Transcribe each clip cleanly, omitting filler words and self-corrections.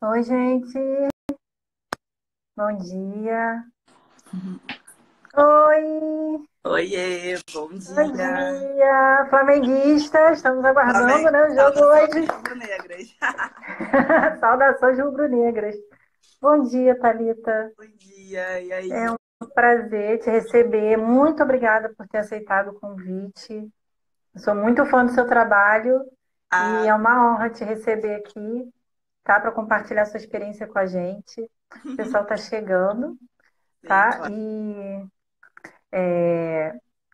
Oi, gente. Bom dia. Oi. Oiê, bom Bom dia. dia. Flamenguistas, estamos aguardando, né, o jogo Saudações hoje. rubro-negras. Saudações rubro-negras. Bom dia, Thalita. Bom dia, e É aí? um prazer te receber. Muito obrigada por ter aceitado o convite. Eu sou muito fã do seu trabalho e Ah, é uma honra te receber aqui, tá? Para compartilhar sua experiência com a gente. O pessoal está chegando, sim, tá? claro.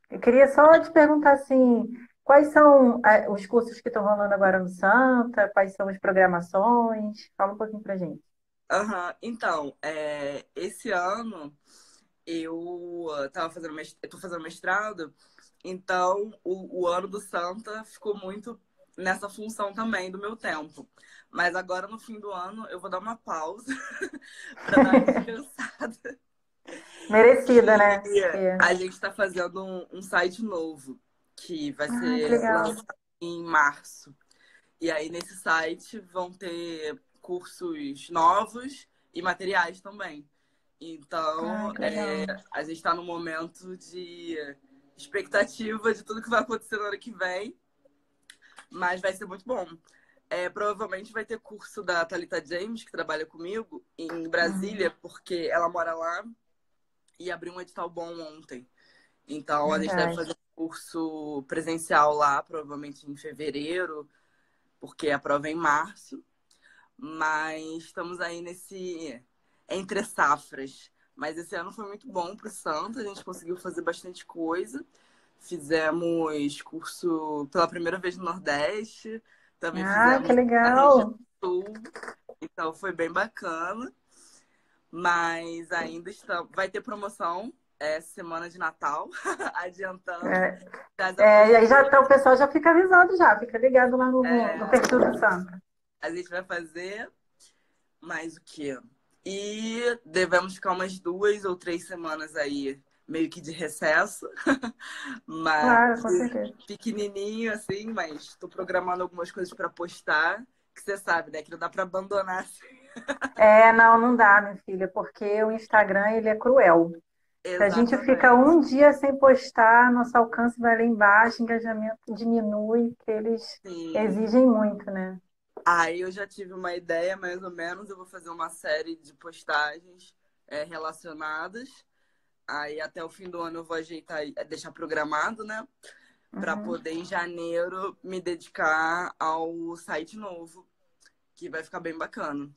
Eu queria só te perguntar assim, quais são os cursos que estão rolando agora no Santa? Quais são as programações? Fala um pouquinho pra gente. Aham, então, esse ano eu tô fazendo mestrado, então o ano do Santa ficou muito nessa função também do meu tempo. Mas agora, no fim do ano, eu vou dar uma pausa para dar uma descansada. Merecida, Que né? a gente está fazendo um site novo que vai Ah, que ser legal. lançado em março. E aí nesse site vão ter cursos novos e materiais também. Ah, Então, que legal. a gente está no momento de expectativa de tudo que vai acontecer no ano que vem, mas vai ser muito bom. Provavelmente vai ter curso da Thalita James, que trabalha comigo, em Uhum, Brasília, porque ela mora lá e abriu um edital bom ontem. Então, a gente deve verdade. fazer um curso presencial lá, provavelmente em fevereiro, porque a prova é em março. Mas estamos aí nesse entre safras. Mas esse ano foi muito bom para o Santos, a gente conseguiu fazer bastante coisa. Fizemos curso pela primeira vez no Nordeste, também Ah, que fizemos na região legal. Sul, então foi bem bacana. Mas ainda está, vai ter promoção semana de Natal, adiantando É, das e aí já apostilas. tá, o pessoal já fica avisado já, fica ligado lá no É, perfil do Santa. a gente vai fazer mais o quê? E devemos ficar umas 2 ou 3 semanas aí, meio que de recesso, mas Claro, com certeza. pequenininho assim, mas estou programando algumas coisas para postar, que você sabe, né? Que não dá para abandonar assim. Não, não dá, minha filha, porque o Instagram, ele é cruel. Se a gente fica Exatamente. um dia sem postar, nosso alcance vai lá embaixo, engajamento diminui, porque eles Sim. exigem muito, né? Aí eu já tive uma ideia, mais ou menos, eu vou fazer uma série de postagens relacionadas. Aí até o fim do ano eu vou ajeitar, deixar programado, né? Para Uhum. poder em janeiro me dedicar ao site novo, que vai ficar bem bacana.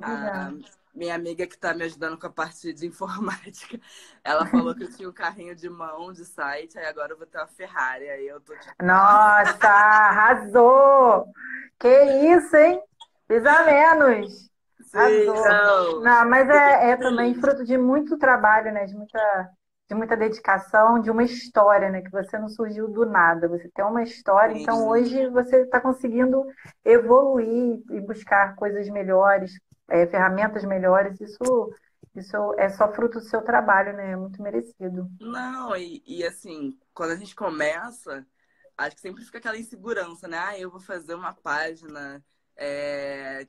Que legal. A minha amiga que está me ajudando com a parte de informática, ela falou que eu tinha um carrinho de mão de site, aí agora eu vou ter uma Ferrari. Aí eu tô tipo, nossa, Nossa, arrasou! Que isso, hein? Pisa menos. sim, Arrasou. não, Não, mas tô muito é também feliz. fruto de muito trabalho, né? De muita dedicação, de uma história, né? Que você não surgiu do nada. Você tem uma história, então Sim. hoje você está conseguindo evoluir e buscar coisas melhores, ferramentas melhores. Isso é só fruto do seu trabalho, né? É muito merecido. Não, e assim, quando a gente começa, acho que sempre fica aquela insegurança, né? Ah, eu vou fazer uma página,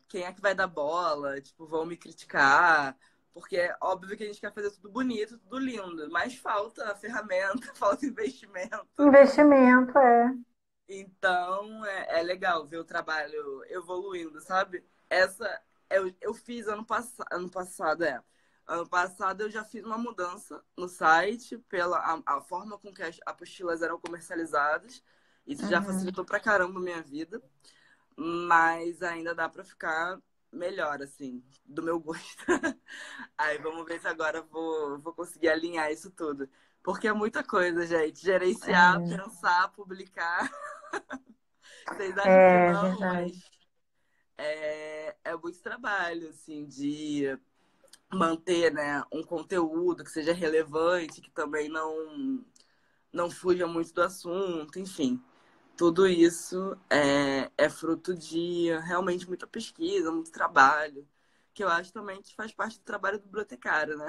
quem é que vai dar bola? Tipo, vão me criticar. Porque é óbvio que a gente quer fazer tudo bonito, tudo lindo, mas falta ferramenta, falta investimento. Investimento, Então é legal ver o trabalho evoluindo, sabe? Eu fiz ano passado, é. Ano passado eu já fiz uma mudança no site pela a forma com que as apostilas eram comercializadas. Isso já Uhum. facilitou pra caramba a minha vida, mas ainda dá pra ficar melhor, assim, do meu gosto. Aí vamos ver se agora eu vou conseguir alinhar isso tudo. Porque é muita coisa, gente. Gerenciar, pensar, publicar. Vocês acham que É não, verdade. mas é muito trabalho, assim, de manter, né, um conteúdo que seja relevante, que também não fuja muito do assunto, enfim. Tudo isso é fruto de realmente muita pesquisa, muito trabalho, que eu acho também que faz parte do trabalho do bibliotecário, né?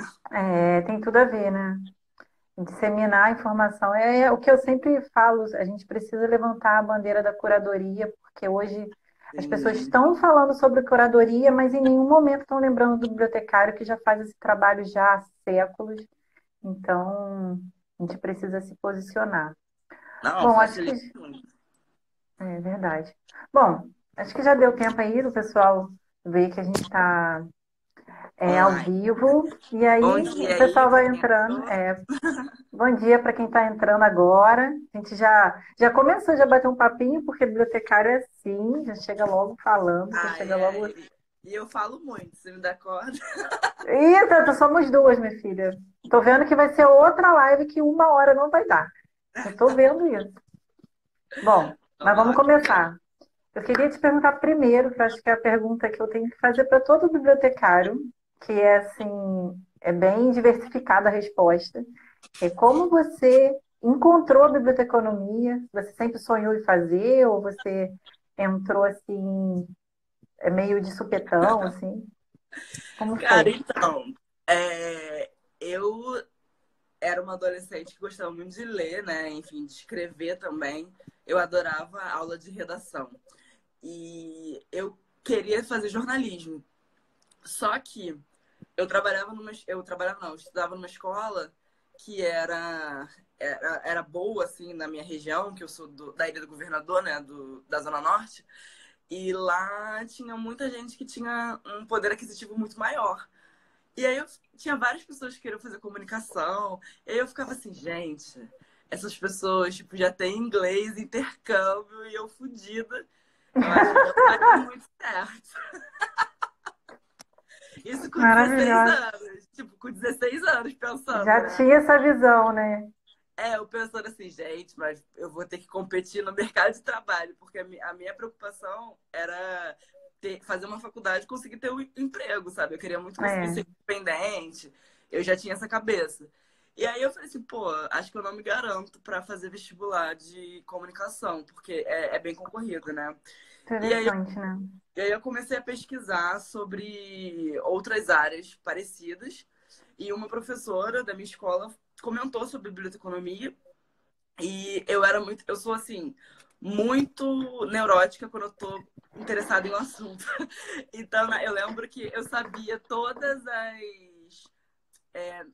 Tem tudo a ver, né? Disseminar a informação é o que eu sempre falo. A gente precisa levantar a bandeira da curadoria, porque hoje As pessoas Entendi. estão falando sobre curadoria, mas em nenhum momento estão lembrando do bibliotecário que já faz esse trabalho já há séculos. Então, a gente precisa se posicionar. Não, Bom, acho que facilita muito. é verdade. Bom, acho que já deu tempo aí do pessoal ver que a gente está ao Online. vivo. E Bom aí o dia aí pessoal para vai quem entrando. entrou. Bom dia para quem está entrando agora. A gente já começou, já bateu um papinho, porque bibliotecário é assim, já chega logo falando, já Ah, chega logo. é. E eu falo muito, você me dá corda. Eita, somos duas, minha filha. Tô vendo que vai ser outra live que 1 hora não vai dar. Eu tô vendo isso. Bom, mas Vamos vamos lá. começar. Eu queria te perguntar primeiro, que eu acho que é a pergunta que eu tenho que fazer para todo bibliotecário, que é assim, é bem diversificada a resposta. É como você encontrou a biblioteconomia? Você sempre sonhou em fazer ou você entrou assim, meio de supetão, assim? Como Cara, foi? então, eu era uma adolescente que gostava muito de ler, né? Enfim, de escrever também. Eu adorava aula de redação. E eu queria fazer jornalismo. Só que eu estudava numa escola que era boa, assim, na minha região, que eu sou da Ilha do Governador, né? Da Zona Norte. E lá tinha muita gente que tinha um poder aquisitivo muito maior. E aí eu tinha várias pessoas que queriam fazer comunicação. E aí eu ficava assim, gente, essas pessoas, tipo, já têm inglês, intercâmbio, e eu fodida. Eu acho que não vai dar muito certo. Isso com 16 Maravilhosa. anos. Tipo, com 16 anos pensando, Já né? tinha essa visão, né? Eu pensando assim, gente, mas eu vou ter que competir no mercado de trabalho, porque a minha preocupação era fazer uma faculdade e conseguir ter um emprego, sabe? Eu queria muito conseguir É. ser independente, eu já tinha essa cabeça. E aí eu falei assim, pô, acho que eu não me garanto para fazer vestibular de comunicação, porque é bem concorrido, né? E aí, Interessante, né? e aí eu comecei a pesquisar sobre outras áreas parecidas, e uma professora da minha escola comentou sobre biblioteconomia e eu sou assim, muito neurótica quando eu tô interessada em um assunto. Então, né, eu lembro que eu sabia todas as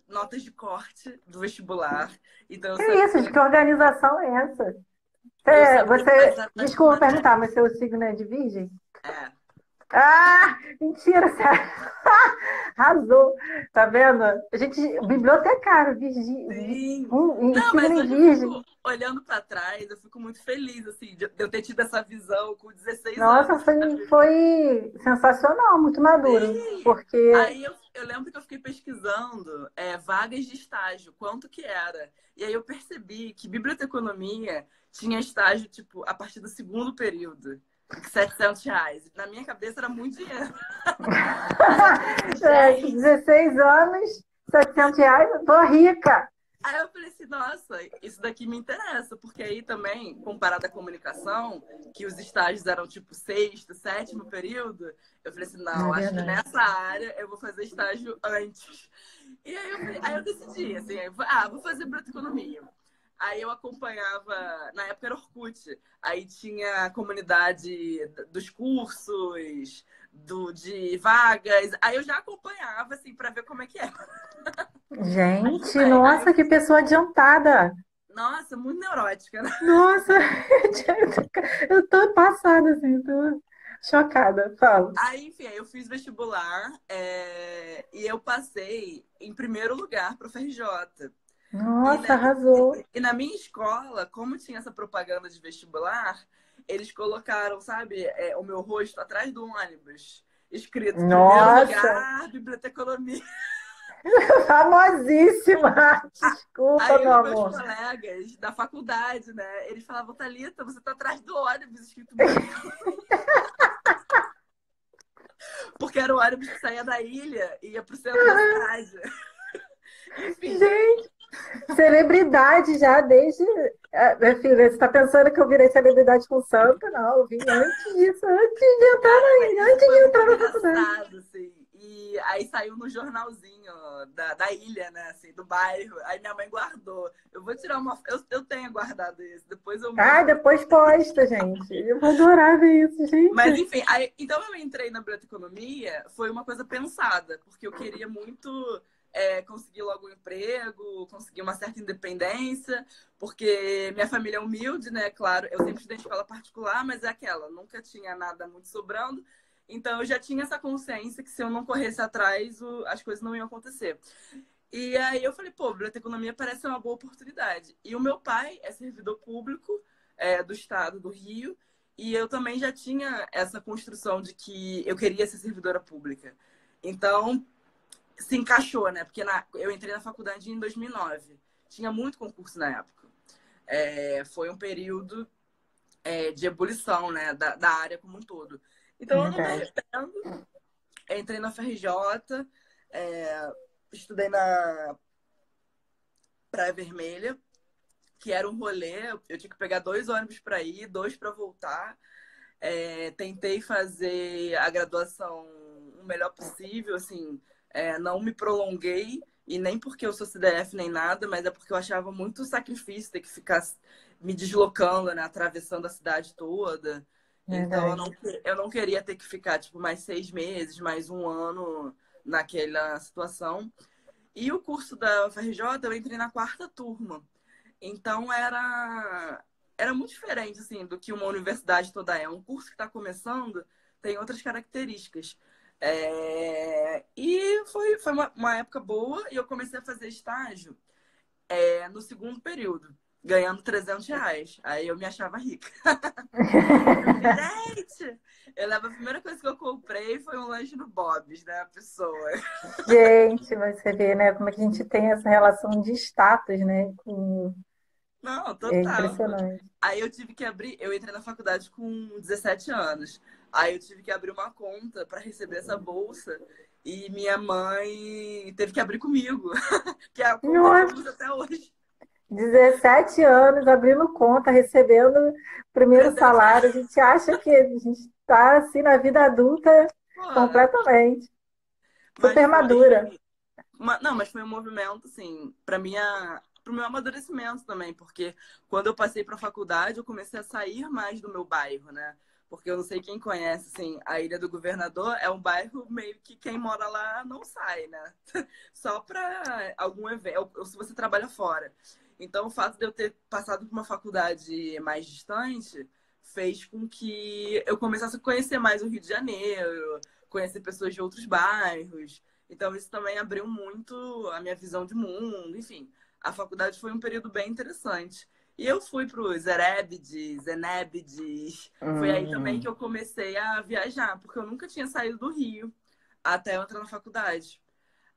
notas de corte do vestibular. Então, Que isso, de que organização é essa? eu sabia quais eram as Desculpa perguntar, matérias. mas seu signo é de virgem? É, Ah, mentira, sério. Arrasou. Tá vendo? A gente, bibliotecário, sim. em Não, signo mas em hoje eu virgem. fico olhando para trás, eu fico muito feliz, assim, de eu ter tido essa visão com 16 Nossa, anos, foi, sabe? foi sensacional, muito maduro. Sim! Porque, Aí eu lembro que eu fiquei pesquisando vagas de estágio, quanto que era. E aí eu percebi que biblioteconomia tinha estágio, tipo, a partir do segundo período, R$ 700. Na minha cabeça era muito dinheiro. Aí eu falei assim, gente. 16 anos, R$ 700, eu tô rica. Aí eu falei assim, nossa, isso daqui me interessa, porque aí também, comparado à comunicação, que os estágios eram tipo sexto, sétimo período, eu falei assim, É não, acho que verdade. nessa área eu vou fazer estágio antes. E aí eu decidi, assim, vou fazer biblioteconomia. Aí eu acompanhava, na época era Orkut, aí tinha a comunidade dos cursos, de vagas, aí eu já acompanhava, assim, para ver como é que era. Aí Gente, foi, aí eu nossa, que fiz, pessoa adiantada. nossa, muito neurótica, né? Nossa, eu tô passada, assim, tô chocada. Fala. Aí, enfim, aí eu fiz vestibular e eu passei em primeiro lugar para o FRJ. E Nossa, na, arrasou. e na minha escola, como tinha essa propaganda de vestibular, eles colocaram, sabe, o meu rosto atrás do ônibus, escrito primeiro Nossa, lugar, biblioteconomia. famosíssima. Desculpa, Aí meu os meus amor. colegas da faculdade, né, eles falavam, Thalita, você tá atrás do ônibus, escrito biblioteconomia. Porque era o ônibus que saía da ilha e ia pro centro da cidade. Enfim, Gente, celebridade já desde. Minha filha, você está pensando que eu virei celebridade com Santa? Não, eu vim antes disso, antes de entrar cara, mas na, isso antes foi de muito entrar na faculdade. engraçado, assim. aí saiu no jornalzinho da ilha, né? Assim, do bairro. Aí minha mãe guardou. Eu vou tirar uma. Eu tenho guardado isso. Depois eu Ah, mostro. depois posta, gente. Eu vou adorar ver isso, Mas, gente. enfim, então eu entrei na biblioteconomia, foi uma coisa pensada, porque eu queria muito conseguir logo um emprego, conseguir uma certa independência, porque minha família é humilde, né? Claro, eu sempre estudei em escola particular, mas é aquela, nunca tinha nada muito sobrando. Então eu já tinha essa consciência que se eu não corresse atrás, as coisas não iam acontecer. E aí eu falei, pô, biblioteconomia parece uma boa oportunidade. E o meu pai é servidor público do estado do Rio, e eu também já tinha essa construção de que eu queria ser servidora pública. Então, se encaixou, né? Porque eu entrei na faculdade em 2009. Tinha muito concurso na época. Foi um período de ebulição, né? Da área como um todo. Então, eu não me Verdade. arrependo. Entrei na FRJ, estudei na Praia Vermelha, que era um rolê. Eu tinha que pegar 2 ônibus para ir, 2 para voltar. Tentei fazer a graduação o melhor possível, assim, não me prolonguei, e nem porque eu sou CDF nem nada, mas é porque eu achava muito sacrifício ter que ficar me deslocando, né, atravessando a cidade toda. Então, Verdade. eu não queria ter que ficar, tipo, mais 6 meses, mais um ano naquela situação. E o curso da UFRJ, eu entrei na 4ª turma. Então era muito diferente assim do que uma universidade toda é. Um curso que está começando tem outras características. E foi uma época boa e eu comecei a fazer estágio no segundo período, ganhando R$ 300. Aí eu me achava rica. Eu falei, gente, a primeira coisa que eu comprei foi um lanche no Bob's, né, a pessoa. Gente, mas você vê, né, como é que a gente tem essa relação de status, né? Não, É total. impressionante. Aí eu tive que abrir, eu entrei na faculdade com 17 anos. Aí eu tive que abrir uma conta para receber essa bolsa e minha mãe teve que abrir comigo, que é a conta que eu Nossa, uso até hoje. 17 anos, abrindo conta, recebendo o primeiro 300 salário. A reais. gente acha que a gente está assim na vida adulta Pô, completamente. mas Super madura. foi, não, mas foi um movimento assim, para minha pro meu amadurecimento também, porque quando eu passei para a faculdade, eu comecei a sair mais do meu bairro, né? Porque eu não sei quem conhece, assim, a Ilha do Governador é um bairro meio que quem mora lá não sai, né? Só para algum evento, ou se você trabalha fora. Então, o fato de eu ter passado por uma faculdade mais distante fez com que eu começasse a conhecer mais o Rio de Janeiro, conhecer pessoas de outros bairros. Então, isso também abriu muito a minha visão de mundo, enfim. A faculdade foi um período bem interessante. E eu fui para os Erébides, Enébides. Foi aí também que Hum. eu comecei a viajar, porque eu nunca tinha saído do Rio até eu entrar na faculdade.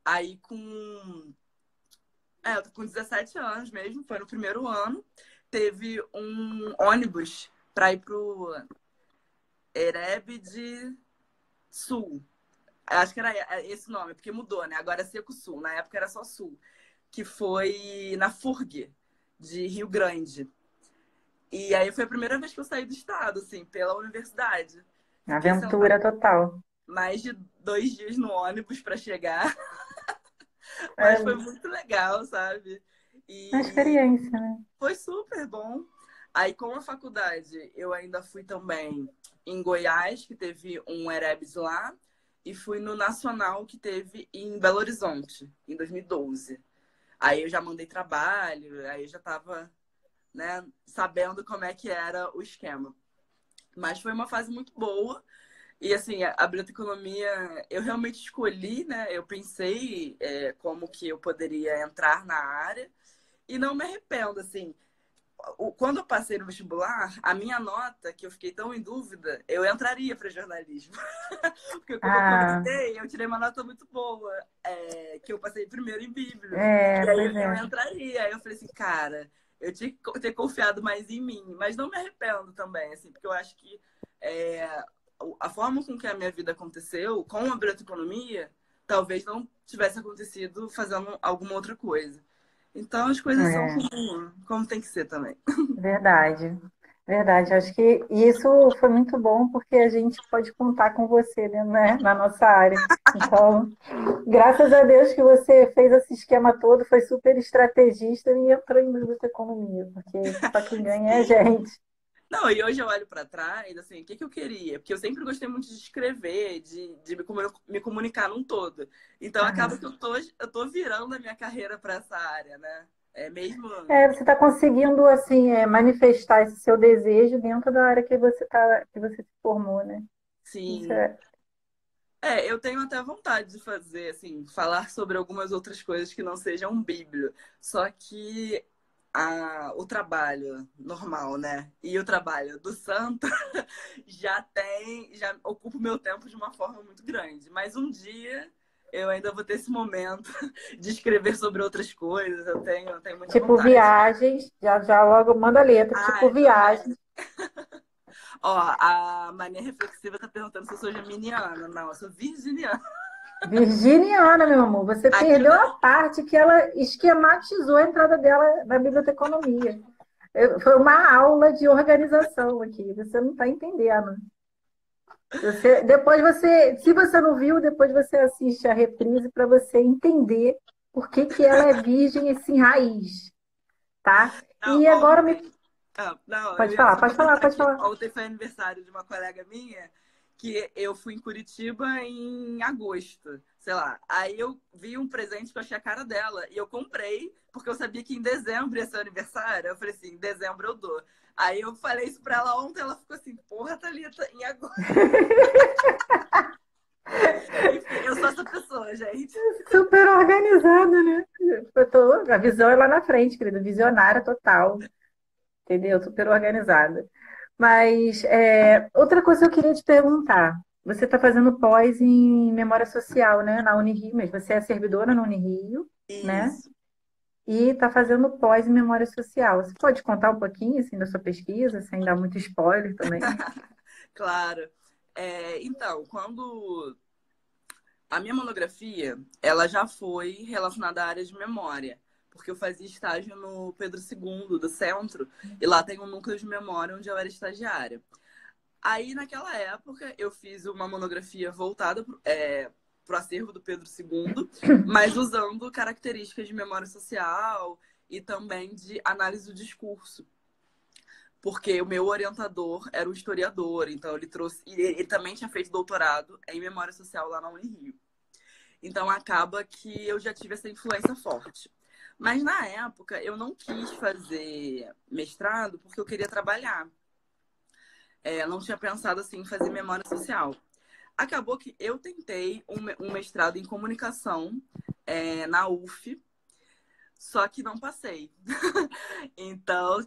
Aí, com 17 anos mesmo, foi no primeiro ano, teve um ônibus para ir pro Erebide Sul. Acho que era esse o nome, porque mudou, né? Agora é Seco Sul. Na época era só Sul. Que foi na FURG, de Rio Grande. E aí foi a primeira vez que eu saí do estado, assim, pela universidade. Fiquei sentada Aventura total. mais de 2 dias no ônibus para chegar, É mas foi muito legal, sabe? uma E experiência, né? foi super bom. Aí, com a faculdade, eu ainda fui também em Goiás, que teve um Erebs lá, e fui no Nacional, que teve em Belo Horizonte, em 2012. Aí eu já mandei trabalho, aí eu já estava, né, sabendo como é que era o esquema. Mas foi uma fase muito boa. E assim, a biblioteconomia eu realmente escolhi, né? Eu pensei como que eu poderia entrar na área e não me arrependo, assim. Quando eu passei no vestibular, a minha nota, que eu fiquei tão em dúvida, eu entraria para jornalismo. Porque, como eu Ah, comentei, eu tirei uma nota muito boa, que eu passei primeiro em Bíblios. E aí pois eu é. entraria. Aí eu falei assim, cara, eu tinha que ter confiado mais em mim. Mas não me arrependo também, assim, porque eu acho que é, a forma com que a minha vida aconteceu, com a biblioteconomia, talvez não tivesse acontecido fazendo alguma outra coisa. Então as coisas são É, como tem que ser também. verdade. Verdade, acho que isso foi muito bom porque a gente pode contar com você, né, na nossa área. Então, graças a Deus que você fez esse esquema todo, foi super estrategista e entrou em biblioteconomia, porque só quem ganha é a Sim. gente. Não, e hoje eu olho para trás, assim, o que que eu queria? Porque eu sempre gostei muito de escrever, de me comunicar num todo. Então acaba Aham. que eu tô virando a minha carreira para essa área, né? É mesmo, É, você está conseguindo assim manifestar esse seu desejo dentro da área que você se formou, né? Isso sim. é É, eu tenho até vontade de fazer, assim, falar sobre algumas outras coisas que não sejam Bíblia. Só que o trabalho normal, né? E o trabalho do santo já ocupa o meu tempo de uma forma muito grande. Mas um dia eu ainda vou ter esse momento de escrever sobre outras coisas. Eu tenho muita tipo vontade. viagens, já já logo manda letra, Ah, tipo é verdade. viagens. Ó, a Mania Reflexiva tá perguntando se eu sou geminiana. Não, eu sou virginiana. Virginiana, meu amor, você Aqui perdeu na... a parte que ela esquematizou a entrada dela na biblioteconomia. Foi uma aula de organização aqui, você não está entendendo. Se você não viu, depois você assiste a reprise para você entender por que que ela é virgem assim raiz, tá? Não, E agora me ontem. Ah, não, eu pode ia falar, só pode falar, comentar pode que falar. ontem foi aniversário de uma colega minha que eu fui em Curitiba em agosto, sei lá. Aí eu vi um presente que eu achei a cara dela e eu comprei porque eu sabia que em dezembro ia ser o aniversário. Eu falei assim, em dezembro eu dou. Aí eu falei isso pra ela ontem, ela ficou assim, porra, Thalita, em agosto. Enfim, eu sou essa pessoa, gente. Super organizada, né? A visão é lá na frente, querida, visionária total, entendeu? Super organizada. Mas outra coisa que eu queria te perguntar. Você está fazendo pós em memória social, né? Na Unirio, mas você é servidora na Unirio, né? Isso, E está fazendo pós em memória social. Você pode contar um pouquinho assim da sua pesquisa, sem dar muito spoiler também? claro. É, então, quando a minha monografia, ela já foi relacionada à área de memória, porque eu fazia estágio no Pedro II, do Centro, e lá tem um núcleo de memória onde eu era estagiária. Aí, naquela época, eu fiz uma monografia voltada para o acervo do Pedro II, mas usando características de memória social e também de análise do discurso. Porque o meu orientador era um historiador, então ele trouxe. E ele também tinha feito doutorado em memória social lá na Unirio. Então acaba que eu já tive essa influência forte. Mas na época eu não quis fazer mestrado porque eu queria trabalhar. Não tinha pensado assim em fazer memória social. Acabou que eu tentei um mestrado em comunicação na UF, só que não passei. Então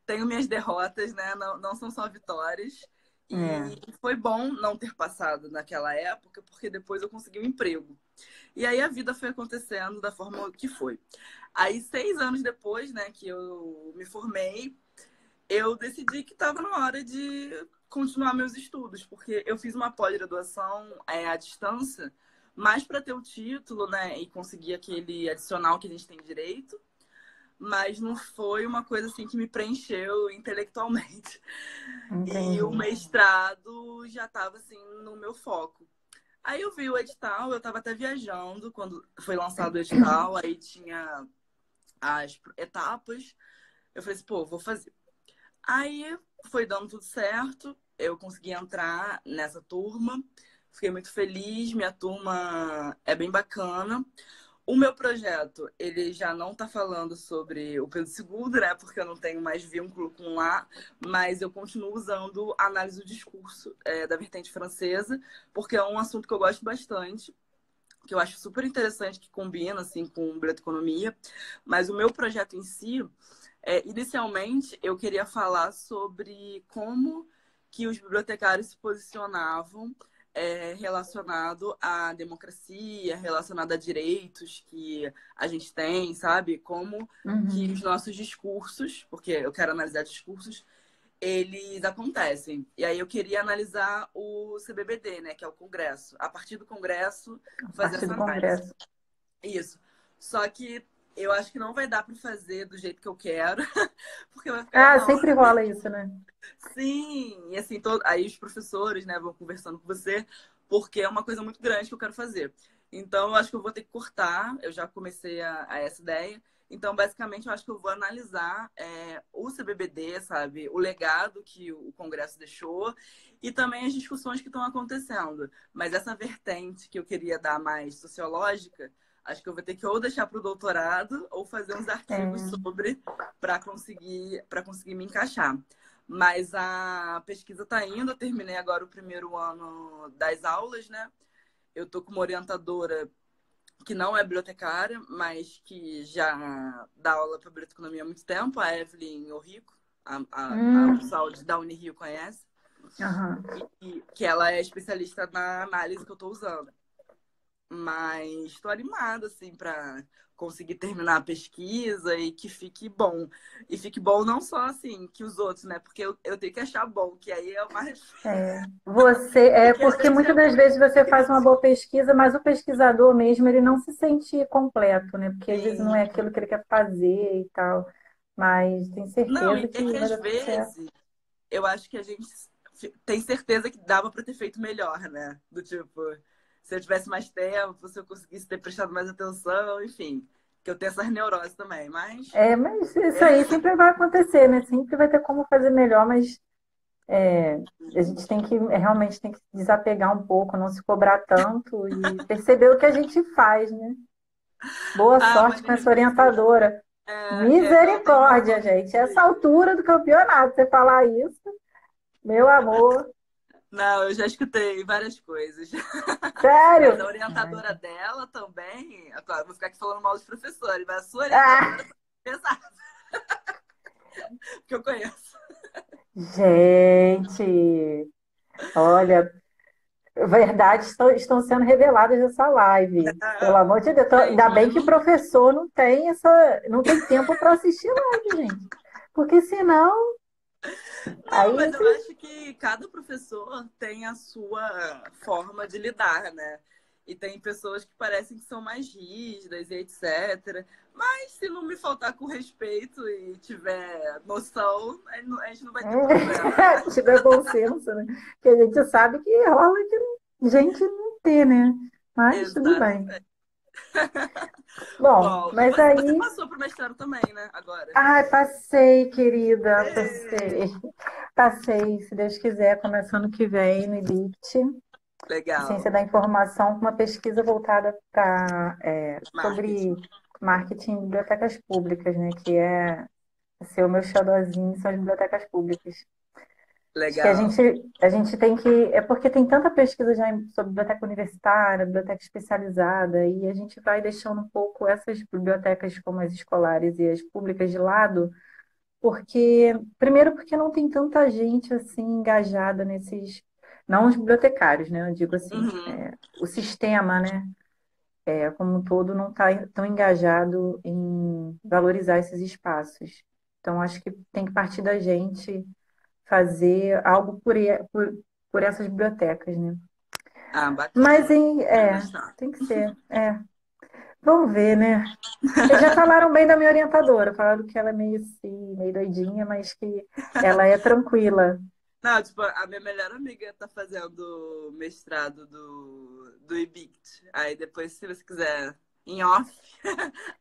tenho minhas derrotas, né? Não, não são só vitórias. É. E foi bom não ter passado naquela época, porque depois eu consegui um emprego. E aí a vida foi acontecendo da forma que foi. Aí, 6 anos depois, né, que eu me formei, eu decidi que estava na hora de continuar meus estudos, porque eu fiz uma pós-graduação à distância, mais para ter o título, né, e conseguir aquele adicional que a gente tem direito, mas não foi uma coisa assim que me preencheu intelectualmente. E o Entendi. mestrado já estava assim no meu foco. Aí eu vi o edital, eu estava até viajando quando foi lançado o edital, aí tinha as etapas. Eu falei assim, pô, vou fazer. Aí foi dando tudo certo, eu consegui entrar nessa turma, fiquei muito feliz, minha turma é bem bacana. O meu projeto, ele já não está falando sobre o Pedro II, né? Porque eu não tenho mais vínculo com lá, mas eu continuo usando a análise do discurso da vertente francesa, porque é um assunto que eu gosto bastante, que eu acho super interessante, que combina assim com biblioteconomia. Mas o meu projeto em si, inicialmente, eu queria falar sobre como que os bibliotecários se posicionavam relacionado à democracia, relacionado a direitos que a gente tem, sabe? Como que os Uhum. nossos discursos, porque eu quero analisar discursos, eles acontecem. E aí eu queria analisar o CBBD, né, que é o Congresso. A partir do Congresso, A fazer partir essa do análise. Congresso. Isso. Só que eu acho que não vai dar para fazer do jeito que eu quero, porque vai ficar Ah, enorme. sempre rola isso, né? Sim, e assim, aí os professores, né, vão conversando com você, porque é uma coisa muito grande que eu quero fazer. Então, eu acho que eu vou ter que cortar, eu já comecei a essa ideia. Então, basicamente, eu acho que eu vou analisar o CBBD, sabe, o legado que o Congresso deixou e também as discussões que estão acontecendo. Mas essa vertente que eu queria dar mais sociológica, acho que eu vou ter que ou deixar para o doutorado ou fazer uns artigos É. sobre para conseguir me encaixar. Mas a pesquisa está indo, eu terminei agora o primeiro ano das aulas, né? Eu tô com uma orientadora que não é bibliotecária, mas que já dá aula para biblioteconomia há muito tempo, a Evelyn Orrico, o Hum, pessoal da Unirio conhece, aham. e que ela é especialista na análise que eu estou usando. Mas estou animada, assim, para conseguir terminar a pesquisa e que fique bom. E fique bom não só, assim, que os outros, né? Porque eu tenho que achar bom, que aí é o mais... É Porque a porque gente muitas é das muito... vezes você faz uma boa pesquisa, mas o pesquisador mesmo, ele não se sente completo, né? Porque às vezes não é Sim. aquilo que ele quer fazer e tal. Mas tenho Não, certeza é que que vai às dar tudo certo. vezes eu acho que a gente tem certeza que dava para ter feito melhor, né? Do tipo, se eu tivesse mais tempo, se eu conseguisse ter prestado mais atenção, enfim. Que eu tenho essas neuroses também, mas É, mas isso aí sempre vai acontecer, né? Sempre vai ter como fazer melhor, mas a gente tem que realmente tem que desapegar um pouco, não se cobrar tanto e perceber o que a gente faz, né? Boa ah, mas sorte com essa orientadora. não, tem uma Misericórdia, gente. Essa sorte. altura do campeonato, você falar isso, meu amor. Não, eu já escutei várias coisas. Mas a Sério? Ai. orientadora dela também, claro, vou ficar aqui falando mal dos professores, mas a sua Ah, orientadora tá pesada, que eu conheço. gente, olha, verdades estão sendo reveladas nessa live. Pelo amor de Deus. Então, Gente, ainda bem mas que não. professor não tem tempo para assistir live, gente. Porque senão, Não, aí mas eu esse, acho que cada professor tem a sua forma de lidar, né? E tem pessoas que parecem que são mais rígidas e etc. Mas se não me faltar com respeito e tiver noção, a gente não vai ter problema, né? tiver bom senso, né? Que a gente sabe que rola de gente não ter, né? Mas tudo bem. Exatamente. Bom, Bom, e mas você aí. passou para o mestrado também, né? Agora. Ai, passei, querida, Ê, passei. Passei, se Deus quiser, começando que vem no IBIT, Ciência legal. da Informação, com uma pesquisa voltada para sobre Marketing. marketing em bibliotecas públicas, né? Que é ser o meu xodózinho, são as bibliotecas públicas. Acho que Legal. a gente tem que. É porque tem tanta pesquisa já sobre biblioteca universitária, biblioteca especializada, e a gente vai deixando um pouco essas bibliotecas como as escolares e as públicas de lado, porque, primeiro, porque não tem tanta gente assim engajada nesses. Não os bibliotecários, né? Eu digo assim, Uhum. o sistema, né? Como um todo, não está tão engajado em valorizar esses espaços. Então, acho que tem que partir da gente fazer algo por essas bibliotecas, né? Ah, Mas bacana. Vai gostar. tem que ser. Vamos ver, né? Eles já falaram bem da minha orientadora, falaram que ela é meio assim, meio doidinha, mas que ela é tranquila. Não, tipo, a minha melhor amiga tá fazendo mestrado do IBICT. Aí depois, se você quiser, em off,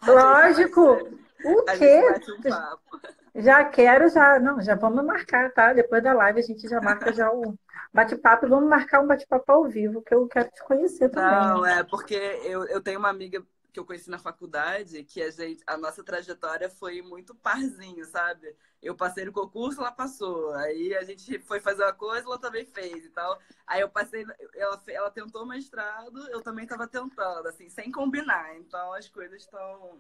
Lógico! O a gente quê? bate um papo. Já quero, já. Não, já vamos marcar, tá? Depois da live a gente já marca já o bate-papo e vamos marcar um bate-papo ao vivo, que eu quero te conhecer também, né? Não, porque eu tenho uma amiga que eu conheci na faculdade que a nossa trajetória foi muito parzinho, sabe? Eu passei no concurso, ela passou. Aí a gente foi fazer uma coisa, ela também fez e tal. Aí eu passei, ela tentou mestrado, eu também estava tentando, assim, sem combinar. Então as coisas estão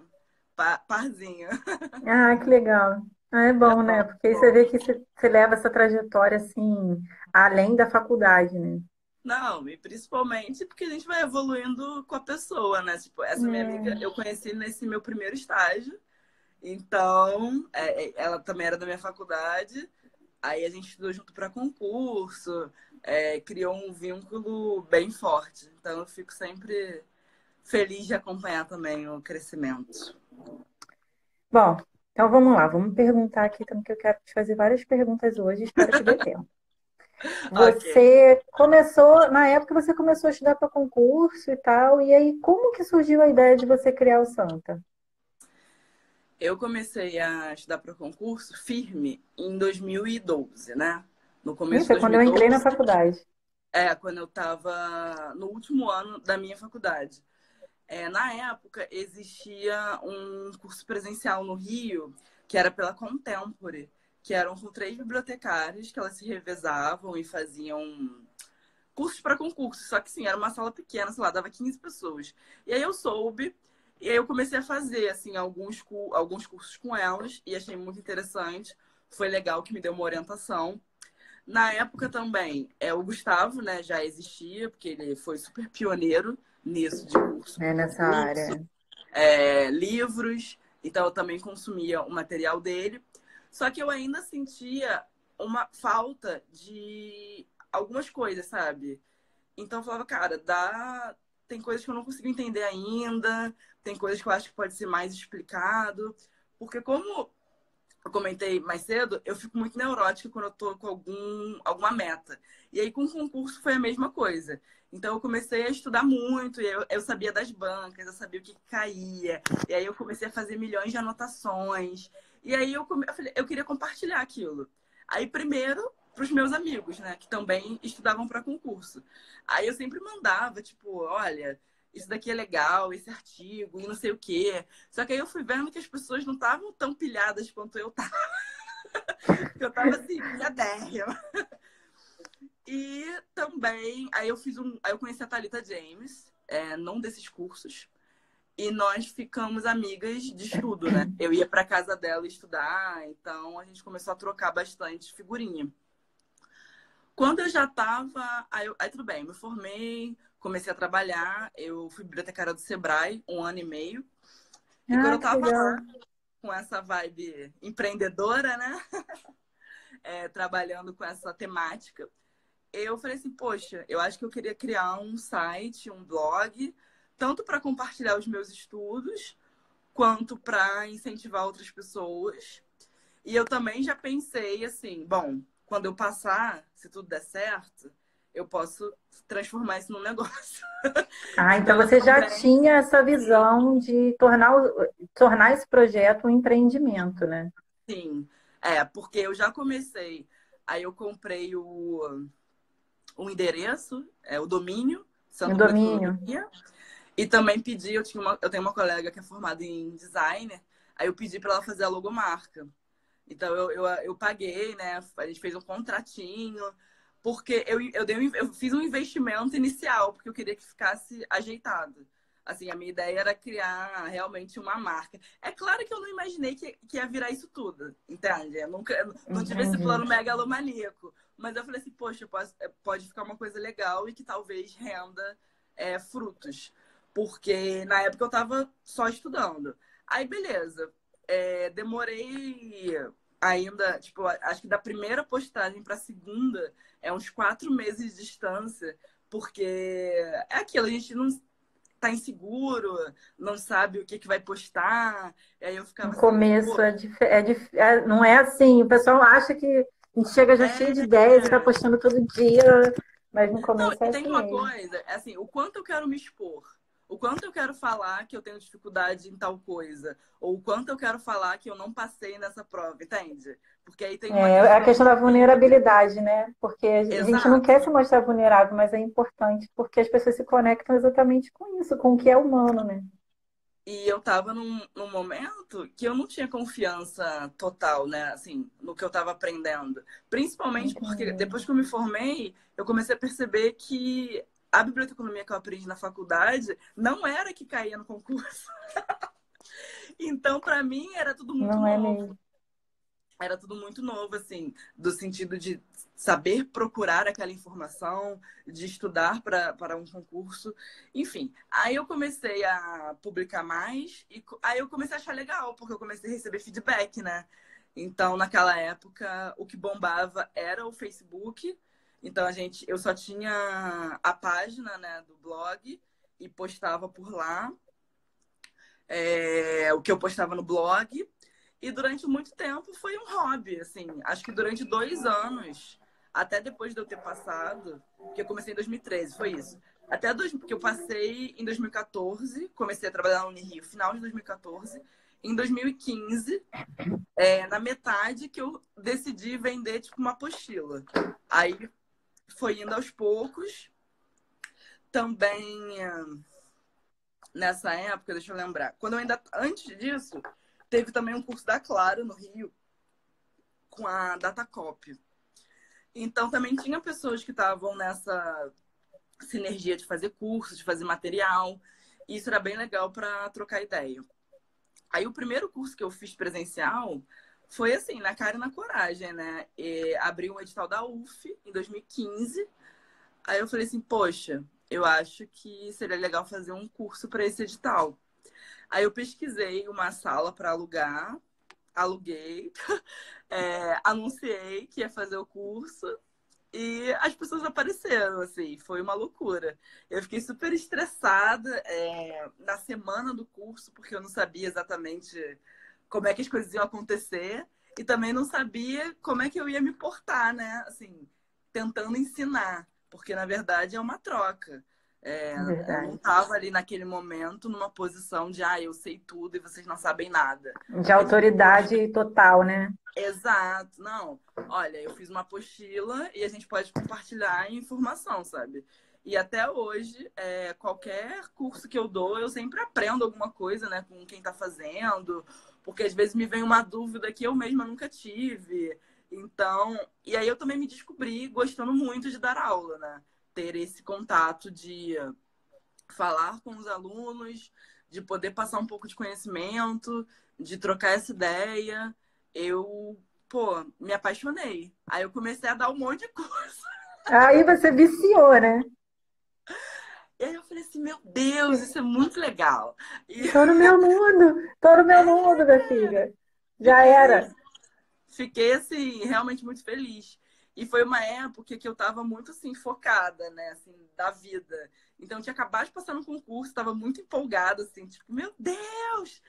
parzinho. Ah, que legal. Ah, é É bom, né? bom, Porque aí você bom. vê que você leva essa trajetória assim, além da faculdade, né? Não, e principalmente porque a gente vai evoluindo com a pessoa, né? Tipo, essa minha amiga eu conheci nesse meu primeiro estágio. Então, ela também era da minha faculdade. Aí a gente estudou junto para concurso, criou um vínculo bem forte. Então eu fico feliz de acompanhar também o crescimento. Bom, então vamos lá, vamos perguntar aqui também, que eu quero te fazer várias perguntas hoje, espero que dê tempo. Ok. Você começou, na época você começou a estudar para concurso e tal, e aí como que surgiu a ideia de você criar o Santa? Eu comecei a estudar para concurso firme em 2012, né? No Ih, começo de foi quando eu entrei na 2012, faculdade. quando eu estava no último ano da minha faculdade. Na época, existia um curso presencial no Rio, que era pela Contemporary, que eram com 3 bibliotecárias, que elas se revezavam e faziam cursos para concurso. Só que, sim, era uma sala pequena, sei lá, dava 15 pessoas. E aí eu soube, e aí eu comecei a fazer, assim, alguns cursos com elas, e achei muito interessante. Foi legal que me deu uma orientação. Na época também, o Gustavo, né, já existia, porque ele foi super pioneiro nisso de curso É, para nessa concurso, área. livros, então eu também consumia o material dele. Só que eu ainda sentia uma falta de algumas coisas, sabe? Então eu falava, cara, tem coisas que eu não consigo entender ainda, tem coisas que eu acho que pode ser mais explicado, porque como eu comentei mais cedo, eu fico muito neurótica quando eu tô com alguma meta. E aí, com o concurso, foi a mesma coisa. Então, eu comecei a estudar muito, e eu sabia das bancas, eu sabia o que caía. E aí, eu comecei a fazer milhões de anotações. E aí, eu falei, eu queria compartilhar aquilo. Aí, primeiro, para os meus amigos, né, que também estudavam para concurso. Aí, eu sempre mandava, tipo, olha, isso daqui é legal, esse artigo, e não sei o quê. Só que aí eu fui vendo que as pessoas não estavam tão pilhadas quanto eu tava. Porque eu tava assim, pilhadérrima. E também, aí eu conheci a Thalita James, num desses cursos. E nós ficamos amigas de estudo, né? Eu ia pra casa dela estudar, então a gente começou a trocar bastante figurinha. Quando eu já tava. Aí tudo bem, me formei, comecei a trabalhar. Eu fui bibliotecária do Sebrae 1 ano e meio. E quando Ah, eu que tava legal. lá, com essa vibe empreendedora, né? Trabalhando com essa temática, eu falei assim, poxa, eu acho que eu queria criar um site, um blog, tanto para compartilhar os meus estudos, quanto para incentivar outras pessoas. E eu também já pensei assim, bom, quando eu passar, se tudo der certo, eu posso transformar isso num negócio. Ah, então Então eu você já também, tinha essa visão de tornar esse projeto um empreendimento, né? sim, porque eu já comecei. Aí eu comprei o endereço, o domínio, O Santa domínio. Biblioteconomia, e também pedi, eu tenho uma colega que é formada em designer, aí eu pedi para ela fazer a logomarca. Então eu paguei, né? A gente fez um contratinho, porque eu fiz um investimento inicial, porque eu queria que ficasse ajeitado. Assim, a minha ideia era criar realmente uma marca. É claro que eu não imaginei que ia virar isso tudo, entende? Eu nunca, não tive esse Entendi. plano megalomaníaco. Mas eu falei assim, poxa, pode ficar uma coisa legal e que talvez renda frutos. Porque na época eu estava só estudando. Aí, beleza. Demorei ainda, tipo, acho que da primeira postagem para a segunda uns 4 meses de distância, porque é aquilo, a gente não tá inseguro, não sabe o que vai postar, e aí eu ficava No assim, começo pô, não é assim. O pessoal acha que a gente chega já cheio de ideias e vai é. postando todo dia, mas no Não, começo é e tem assim uma mesmo. coisa, assim, o quanto eu quero me expor, o quanto eu quero falar que eu tenho dificuldade em tal coisa, ou o quanto eu quero falar que eu não passei nessa prova, entende? Porque aí tem uma É a questão questão da de. vulnerabilidade, né? Porque a gente não quer Exato. se mostrar vulnerável, mas é importante porque as pessoas se conectam exatamente com isso, com o que é humano, né? E eu tava num momento que eu não tinha confiança total, né? Assim, no que eu tava aprendendo. Principalmente porque Entendi. depois que eu me formei, eu comecei a perceber que a biblioteconomia que eu aprendi na faculdade não era que caía no concurso. Então, para mim, era tudo muito Não é novo. mesmo? Era tudo muito novo, assim, do sentido de saber procurar aquela informação, de estudar para um concurso. Enfim, aí eu comecei a publicar mais e aí eu comecei a achar legal, porque eu comecei a receber feedback, né? Então, naquela época, o que bombava era o Facebook. Então, eu só tinha a página, né, do blog e postava por lá, o que eu postava no blog. E durante muito tempo foi um hobby, assim. Acho que durante 2 anos, até depois de eu ter passado, que eu comecei em 2013, foi isso. Porque eu passei em 2014, comecei a trabalhar na Unirio, final de 2014. Em 2015, na metade, que eu decidi vender, tipo, uma apostila. Aí foi indo aos poucos. Também, nessa época, deixa eu lembrar, antes disso, teve também um curso da Claro, no Rio, com a Datacop. Então, também tinha pessoas que estavam nessa sinergia de fazer curso, de fazer material. E isso era bem legal para trocar ideia. Aí, o primeiro curso que eu fiz presencial foi assim, na cara e na coragem, né? Abri um edital da UF em 2015. Aí eu falei assim, poxa, eu acho que seria legal fazer um curso para esse edital. Aí eu pesquisei uma sala para alugar, aluguei, anunciei que ia fazer o curso e as pessoas apareceram, assim, foi uma loucura. Eu fiquei super estressada, na semana do curso, porque eu não sabia exatamente como é que as coisas iam acontecer e também não sabia como é que eu ia me portar, né? Assim, tentando ensinar, porque na verdade é uma troca. Eu não Verdade. estava ali naquele momento numa posição de, eu sei tudo e vocês não sabem nada. De É tipo, autoridade total, né? exato, não. Olha, eu fiz uma apostila e a gente pode compartilhar informação, sabe? E até hoje, qualquer curso que eu dou, eu sempre aprendo alguma coisa, né, com quem tá fazendo, porque às vezes me vem uma dúvida que eu mesma nunca tive. Então, e aí eu também me descobri gostando muito de dar aula, né? Ter esse contato de falar com os alunos, de poder passar um pouco de conhecimento, de trocar essa ideia. Eu, pô, me apaixonei. Aí eu comecei a dar um monte de coisa. Aí você viciou, né? E aí eu falei assim, meu Deus, isso é muito legal. E Tô no meu mundo, minha filha. Já fiquei, era. fiquei assim, realmente muito feliz. E foi uma época que eu tava muito assim, focada, né, assim, da vida. Então eu tinha acabado de passar no concurso, tava muito empolgada, assim, tipo, meu Deus,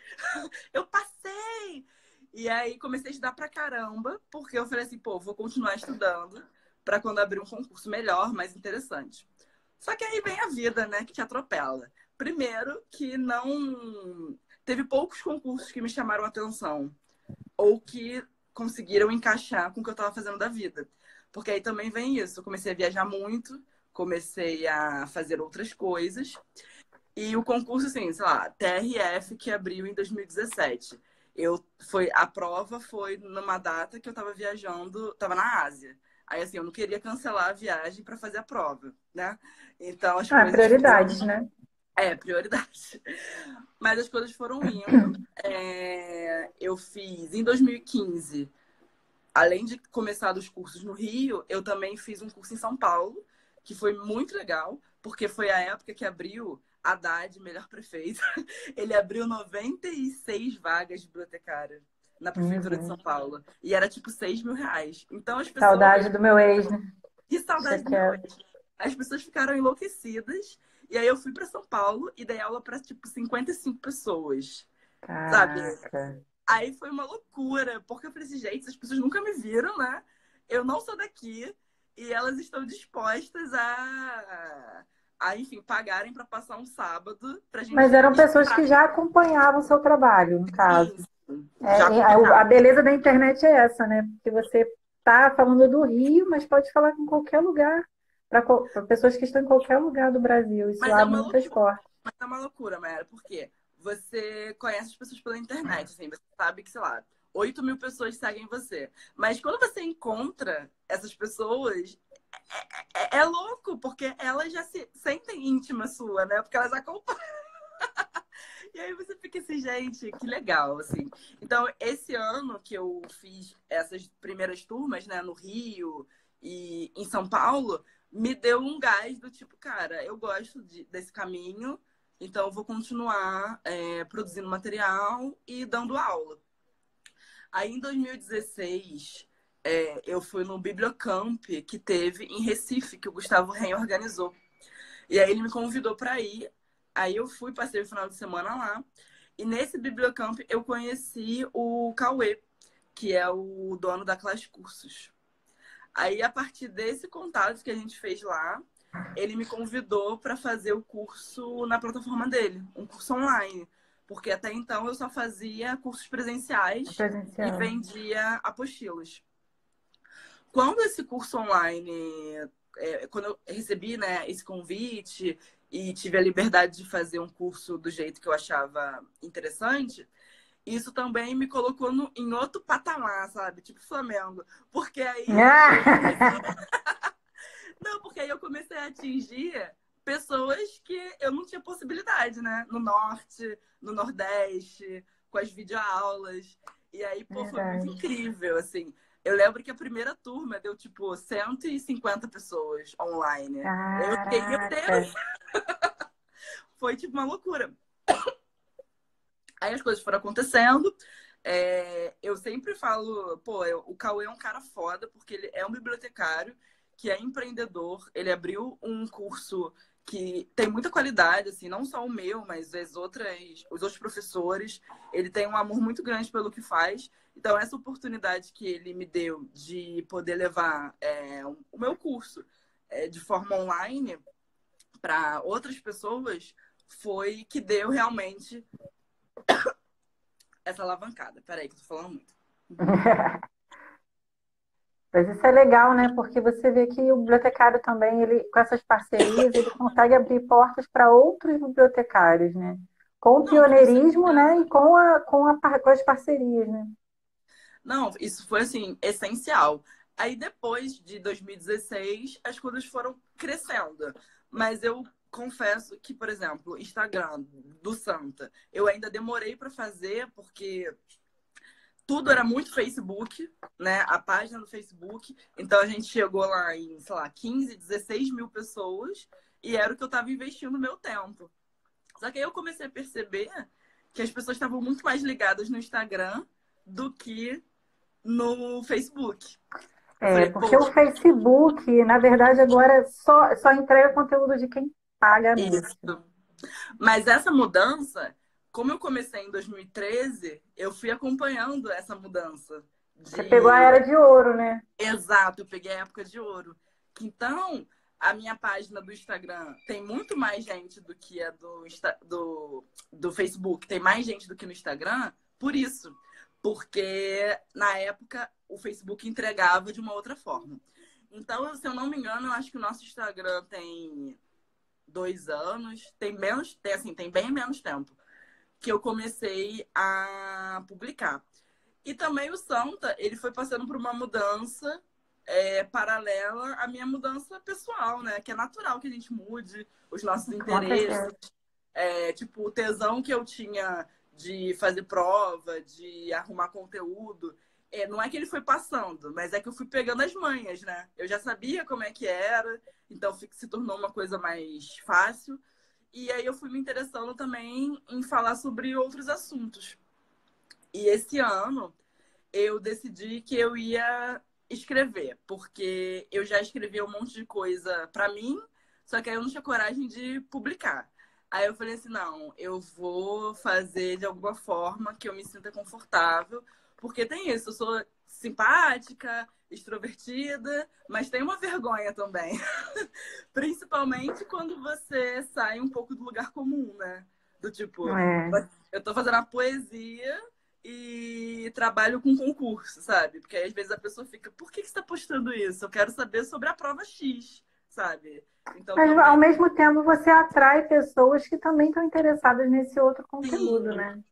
eu passei! E aí comecei a estudar pra caramba, porque eu falei assim, pô, vou continuar estudando para quando abrir um concurso melhor, mais interessante. Só que aí vem a vida, né, que te atropela. Primeiro, que não. Teve poucos concursos que me chamaram a atenção, ou que conseguiram encaixar com o que eu estava fazendo da vida. Porque aí também vem isso. Eu comecei a viajar muito, comecei a fazer outras coisas. E o concurso, assim, sei lá, TRF, que abriu em 2017. A prova foi numa data que eu tava viajando, tava na Ásia. Aí, assim, eu não queria cancelar a viagem para fazer a prova, né? Então, as Ah, coisas foram. prioridades, né? Prioridade. Mas as coisas foram indo. Eu fiz em 2015, além de começar dos cursos no Rio, eu também fiz um curso em São Paulo, que foi muito legal, porque foi a época que abriu Haddad, melhor prefeito. Ele abriu 96 vagas de bibliotecária na Prefeitura de São Uhum. Paulo. E era tipo R$ 6.000. Então as Saudade pessoas. do meu ex, né? Que Deixa saudade do meu quieto. ex. As pessoas ficaram enlouquecidas. E aí eu fui para São Paulo e dei aula para tipo 55 pessoas. Sabe? Caraca. Aí foi uma loucura, porque eu falei assim, gente, as pessoas nunca me viram, né? Eu não sou daqui e elas estão dispostas enfim, pagarem para passar um sábado pra Mas gente eram pessoas que estudar. já acompanhavam o seu trabalho, no caso. Isso, já A acompanhava. beleza da internet é essa, né? Porque você tá falando do Rio, mas pode falar com qualquer lugar, para pessoas que estão em qualquer lugar do Brasil. Isso Mas é abre uma muitas loucura. portas. Mas é uma loucura, Mayara, porque você conhece as pessoas pela internet, assim, você sabe que, sei lá, 8.000 pessoas seguem você. Mas quando você encontra essas pessoas, é louco, porque elas já se sentem íntimas sua, né? Porque elas acompanham. E aí você fica assim, gente, que legal, assim. Então, esse ano que eu fiz essas primeiras turmas, né, no Rio e em São Paulo, me deu um gás do tipo, cara, eu gosto desse caminho, então eu vou continuar produzindo material e dando aula. Aí, em 2016, eu fui no Bibliocamp que teve em Recife, que o Gustavo Ren organizou. E aí ele me convidou para ir. Aí eu fui, passei o final de semana lá. E nesse Bibliocamp eu conheci o Cauê, que é o dono da Class Cursos. Aí, a partir desse contato que a gente fez lá, ele me convidou para fazer o curso na plataforma dele, um curso online. Porque até então eu só fazia cursos presenciais e Presencial. vendia apostilas. Quando esse curso online, quando eu recebi, né, esse convite e tive a liberdade de fazer um curso do jeito que eu achava interessante, isso também me colocou em outro patamar, sabe? Tipo Flamengo. Porque aí eu comecei. Não, porque aí eu comecei a atingir pessoas que eu não tinha possibilidade, né? No norte, no nordeste, com as videoaulas. E aí, pô, foi muito Verdade. incrível, assim. Eu lembro que a primeira turma deu, tipo, 150 pessoas online. Eu fiquei, meu Caraca. Deus, foi tipo uma loucura. Aí as coisas foram acontecendo. Eu sempre falo, pô, o Cauê é um cara foda, porque ele é um bibliotecário que é empreendedor. Ele abriu um curso que tem muita qualidade, assim, não só o meu, mas os outros professores. Ele tem um amor muito grande pelo que faz. Então, essa oportunidade que ele me deu de poder levar o meu curso de forma online para outras pessoas foi que deu realmente essa alavancada. Peraí, que eu tô falando muito. Mas isso é legal, né? Porque você vê que o bibliotecário também, ele, com essas parcerias, ele consegue abrir portas para outros bibliotecários, né? Com o Não, com pioneirismo, né? E certeza. com as parcerias, né? Não, isso foi assim, essencial. Aí depois de 2016, as coisas foram crescendo. Mas eu confesso que, por exemplo, Instagram do Santa, eu ainda demorei para fazer porque tudo era muito Facebook, né? A página do Facebook. Então a gente chegou lá em, sei lá, 15, 16 mil pessoas e era o que eu estava investindo meu tempo. Só que aí eu comecei a perceber que as pessoas estavam muito mais ligadas no Instagram do que no Facebook. Eu É, falei, porque pô, o Facebook, na verdade, agora só entrega conteúdo de quem paga anúncio. isso. Mas essa mudança, como eu comecei em 2013, eu fui acompanhando essa mudança Você pegou a de era de ouro, né? exato, eu peguei a época de ouro. Então, a minha página do Instagram tem muito mais gente do que a do Facebook, tem mais gente do que no Instagram, por isso. Porque na época o Facebook entregava de uma outra forma. Então, se eu não me engano, eu acho que o nosso Instagram tem 2 anos, tem bem menos tempo que eu comecei a publicar. E também o Santa, ele foi passando por uma mudança paralela à minha mudança pessoal, né? Que é natural que a gente mude os nossos Com interesses. certeza. Tipo, o tesão que eu tinha de fazer prova, de arrumar conteúdo. Não é que ele foi passando, mas é que eu fui pegando as manhas, né? Eu já sabia como é que era, então se tornou uma coisa mais fácil. E aí eu fui me interessando também em falar sobre outros assuntos. E esse ano eu decidi que eu ia escrever, porque eu já escrevi um monte de coisa para mim, só que aí eu não tinha coragem de publicar. Aí eu falei assim, não, eu vou fazer de alguma forma que eu me sinta confortável, porque tem isso, eu sou simpática, extrovertida, mas tem uma vergonha também. Principalmente quando você sai um pouco do lugar comum, né? Do tipo, É. eu tô fazendo a poesia e trabalho com concurso, sabe? Porque aí, às vezes a pessoa fica, por que você está postando isso? Eu quero saber sobre a prova X, sabe? Então Mas, ao também, mesmo tempo, você atrai pessoas que também estão interessadas nesse outro conteúdo, sim, né?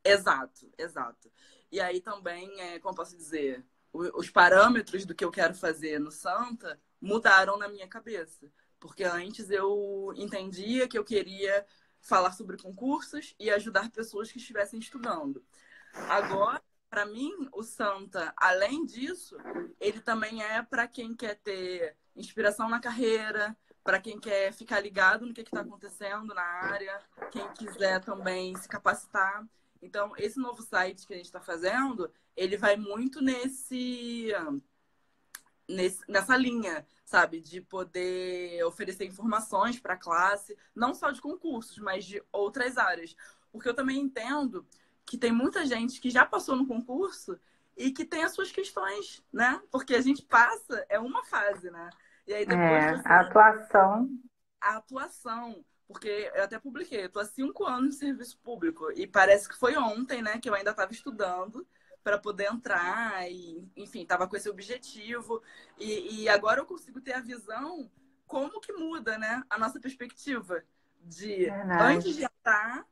exato, exato. E aí também, como posso dizer, os parâmetros do que eu quero fazer no Santa mudaram na minha cabeça. Porque antes eu entendia que eu queria falar sobre concursos e ajudar pessoas que estivessem estudando. Agora, para mim, o Santa, além disso, ele também é para quem quer ter inspiração na carreira, para quem quer ficar ligado no que está acontecendo na área, quem quiser também se capacitar. Então, esse novo site que a gente está fazendo, ele vai muito nessa linha, sabe? De poder oferecer informações para a classe, não só de concursos, mas de outras áreas. Porque eu também entendo que tem muita gente que já passou no concurso e que tem as suas questões, né? Porque a gente passa, é uma fase, né? E aí depois A você atuação. a atuação, porque eu até publiquei, eu tô há 5 anos de serviço público e parece que foi ontem, né, que eu ainda estava estudando para poder entrar e, enfim, estava com esse objetivo e agora eu consigo ter a visão como que muda, né, a nossa perspectiva de Verdade. antes de entrar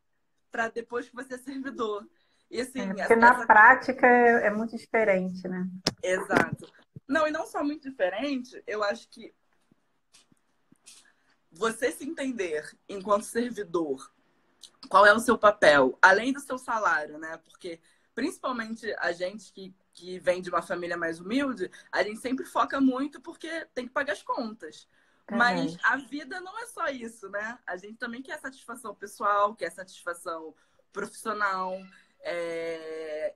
para depois que você é servidor. E assim, Porque na prática é muito diferente, né? exato. Não, e não só muito diferente, eu acho que você se entender enquanto servidor qual é o seu papel, além do seu salário, né? Porque principalmente a gente que vem de uma família mais humilde, a gente sempre foca muito porque tem que pagar as contas. Mas Verdade. a vida não é só isso, né? A gente também quer satisfação pessoal, quer satisfação profissional.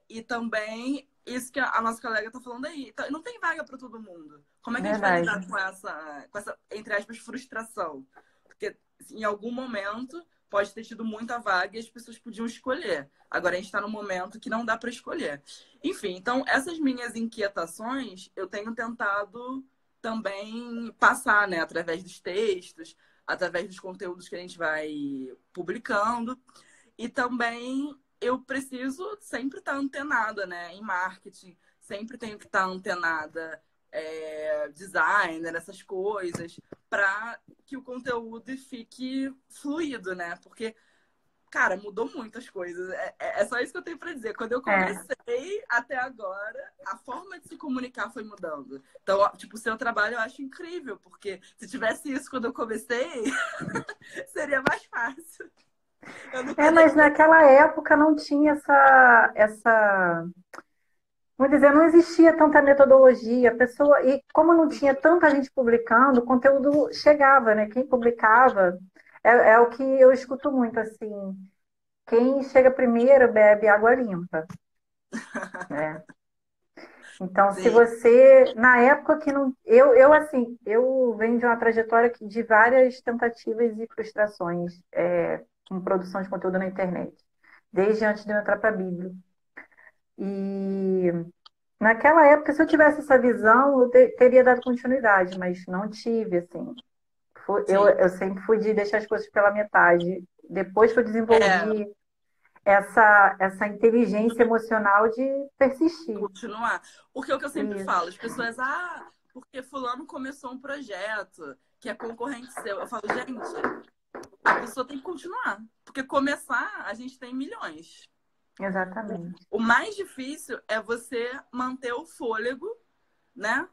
E também isso que a nossa colega está falando aí. Então, não tem vaga para todo mundo. Como é que a gente vai Verdade. lidar com essa, entre aspas, frustração? Porque em algum momento pode ter tido muita vaga e as pessoas podiam escolher. Agora a gente está num momento que não dá para escolher. Enfim, então essas minhas inquietações eu tenho tentado também passar, né, através dos textos, através dos conteúdos que a gente vai publicando. E também eu preciso sempre estar antenada, né, em marketing, sempre tenho que estar antenada, designer, essas coisas, para que o conteúdo fique fluido, né? Porque, cara, mudou muitas coisas. É só isso que eu tenho para dizer. Quando eu É. comecei até agora, a forma de se comunicar foi mudando. Então, tipo, o seu trabalho eu acho incrível, porque se tivesse isso quando eu comecei, seria mais fácil. Eu não teria Mas que ter. naquela época não tinha vamos dizer, não existia tanta metodologia, a pessoa, e como não tinha tanta gente publicando, o conteúdo chegava, né? Quem publicava é o que eu escuto muito assim. Quem chega primeiro bebe água limpa, né? Então, se Sim, você, na época que não, eu assim, eu venho de uma trajetória de várias tentativas e frustrações com produção de conteúdo na internet, desde antes de eu entrar para a Bíblia. E naquela época, se eu tivesse essa visão, eu teria dado continuidade, mas não tive, assim. sim. Eu sempre fui de deixar as coisas pela metade. Depois que eu É, desenvolvi essa inteligência emocional de persistir. continuar. Porque é o que eu sempre Isso, falo, as pessoas, porque fulano começou um projeto que é concorrente seu. Eu falo, gente, a pessoa tem que continuar. Porque começar, a gente tem milhões. exatamente. O mais difícil é você manter o fôlego, né?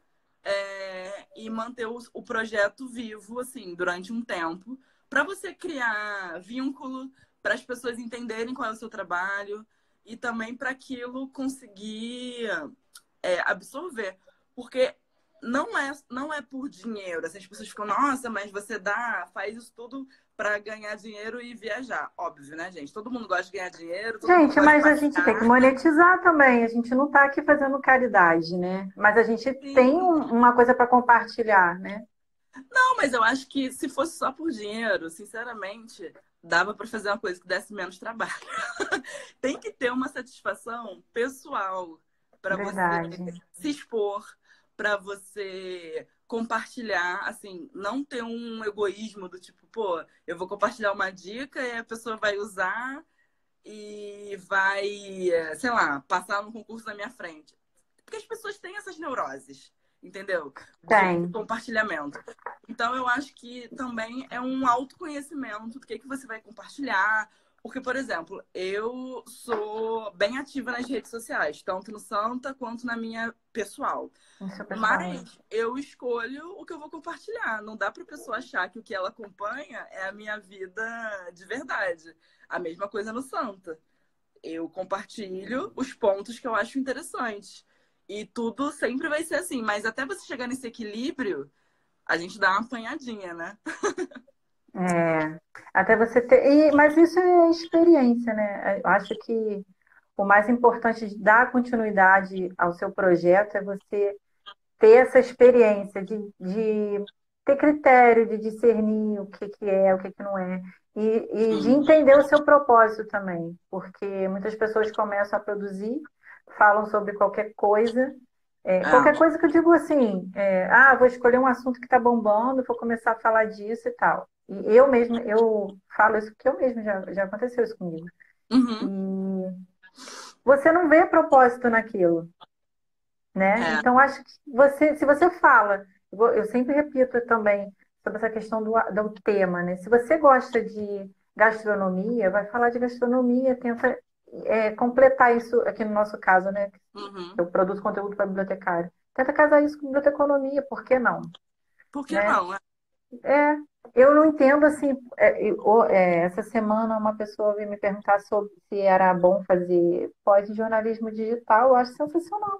E manter o projeto vivo, assim, durante um tempo, para você criar vínculo, para as pessoas entenderem qual é o seu trabalho e também para aquilo conseguir absorver. Porque não é por dinheiro. Assim, as pessoas ficam, nossa, mas você faz isso tudo para ganhar dinheiro e viajar. Óbvio, né, gente? Todo mundo gosta de ganhar dinheiro, todo mundo Gente, gosta de mas a gente tem que passear. monetizar também. A gente não está aqui fazendo caridade, né? Mas a gente tem Sim. uma coisa para compartilhar, né? Não, mas eu acho que se fosse só por dinheiro, sinceramente, dava para fazer uma coisa que desse menos trabalho. Tem que ter uma satisfação pessoal para você Verdade. se expor, para você compartilhar, assim, não ter um egoísmo do tipo, pô, eu vou compartilhar uma dica e a pessoa vai usar e vai, sei lá, passar no concurso na minha frente. Porque as pessoas têm essas neuroses, entendeu? De Tem. compartilhamento. Então, eu acho que também é um autoconhecimento do que você vai compartilhar. Porque, por exemplo, eu sou bem ativa nas redes sociais, tanto no Santa quanto na minha pessoal. No seu pessoal. Mas eu escolho o que eu vou compartilhar. Não dá para a pessoa achar que o que ela acompanha é a minha vida de verdade. A mesma coisa no Santa. Eu compartilho os pontos que eu acho interessantes. E tudo sempre vai ser assim. Mas até você chegar nesse equilíbrio, a gente dá uma apanhadinha, né? É, até você ter. Mas isso é experiência, né? Eu acho que o mais importante de dar continuidade ao seu projeto é você ter essa experiência de ter critério, de discernir o que é, o que não é, e de Sim. entender o seu propósito também, porque muitas pessoas começam a produzir, falam sobre É. qualquer coisa que eu digo assim, vou escolher um assunto que está bombando, vou começar a falar disso e tal. E eu mesma, eu falo isso porque eu mesma já aconteceu isso comigo. Uhum. E você não vê propósito naquilo, né? É. Então, acho que se você fala, eu sempre repito também sobre essa questão do tema, né? Se você gosta de gastronomia, vai falar de gastronomia, tenta completar isso aqui no nosso caso, né? Uhum. Eu produzo conteúdo para bibliotecário. Tenta casar isso com biblioteconomia, por que não? Por que Né? não? É. É, eu não entendo assim. Essa semana uma pessoa veio me perguntar sobre se era bom fazer pós-jornalismo digital. Eu acho sensacional.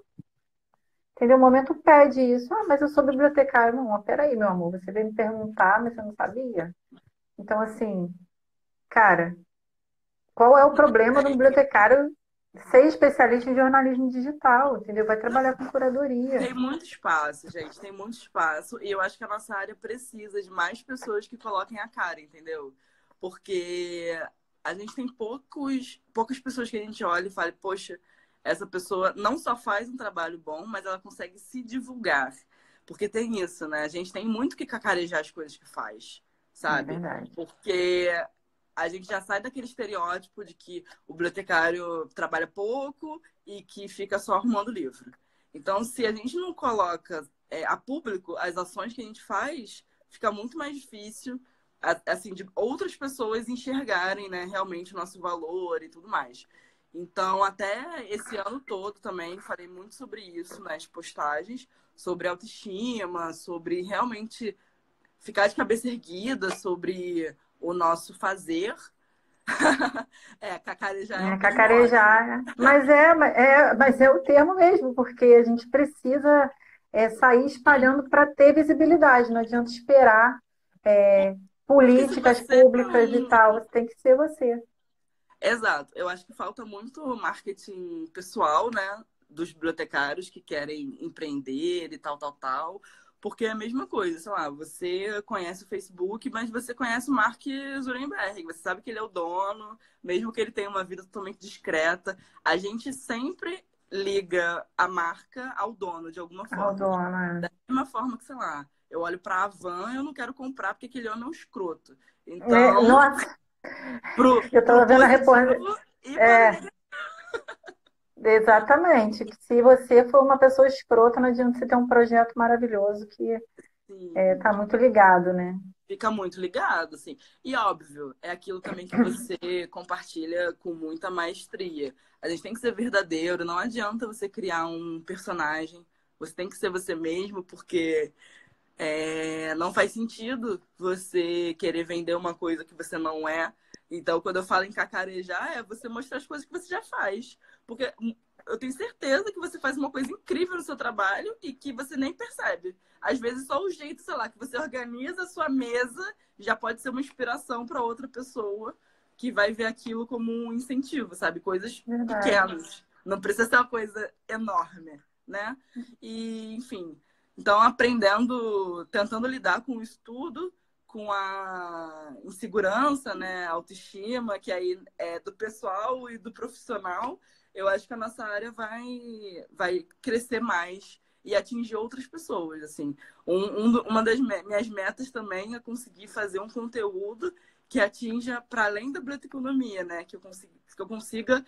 Entendeu? O momento pede isso. Ah, mas eu sou bibliotecário. Não, peraí, meu amor, você veio me perguntar, mas você não sabia? Então, assim, cara, qual é o problema do bibliotecário ser especialista em jornalismo digital? Entendeu? Vai trabalhar com curadoria. Tem muito espaço, gente, tem muito espaço. E eu acho que a nossa área precisa de mais pessoas que coloquem a cara, entendeu? Porque a gente tem poucas pessoas que a gente olha e fala, poxa, essa pessoa não só faz um trabalho bom, mas ela consegue se divulgar. Porque tem isso, né? A gente tem muito que cacarejar as coisas que faz, É sabe? verdade. Porque a gente já sai daquele estereótipo de que o bibliotecário trabalha pouco e que fica só arrumando livro. Então, se a gente não coloca a público as ações que a gente faz, fica muito mais difícil assim de outras pessoas enxergarem, né, realmente o nosso valor e tudo mais. Então, até esse ano todo também falei muito sobre isso nas postagens, sobre autoestima, sobre realmente ficar de cabeça erguida, sobre o nosso fazer. Cacarejar é um termo ótimo. Cacarejar. Mas é o termo mesmo, porque a gente precisa sair espalhando para ter visibilidade. Não adianta esperar é, Porque se políticas você públicas e não. tal. Você tem que ser você. Exato. Eu acho que falta muito marketing pessoal, né? Dos bibliotecários que querem empreender e tal, tal, tal. Porque é a mesma coisa, sei lá, você conhece o Facebook, mas você conhece o Mark Zuckerberg, você sabe que ele é o dono, mesmo que ele tenha uma vida totalmente discreta. A gente sempre liga a marca ao dono, de alguma forma. Rodona. Da mesma forma que, sei lá, eu olho pra Havan e eu não quero comprar porque aquele homem é um escroto. Então, Nossa, eu pro estava vendo a reportagem. positivo e para o É, negativo. exatamente. Que se você for uma pessoa escrota, não adianta você ter um projeto maravilhoso que Sim, está muito ligado, né? fica muito ligado, assim. E óbvio, é aquilo também que você compartilha com muita maestria. A gente tem que ser verdadeiro, não adianta você criar um personagem. Você tem que ser você mesmo, porque não faz sentido você querer vender uma coisa que você não é. Então, quando eu falo em cacarejar, é você mostrar as coisas que você já faz. Porque eu tenho certeza que você faz uma coisa incrível no seu trabalho e que você nem percebe. Às vezes, só o jeito, sei lá, que você organiza a sua mesa já pode ser uma inspiração para outra pessoa que vai ver aquilo como um incentivo, sabe? Coisas Verdade. pequenas. Não precisa ser uma coisa enorme, né? E, enfim, então, aprendendo, tentando lidar com o estudo, com a insegurança, né, a autoestima, que aí é do pessoal e do profissional, eu acho que a nossa área vai crescer mais e atingir outras pessoas, assim. Uma das minhas metas também é conseguir fazer um conteúdo que atinja para além da biblioteconomia, né, que eu consiga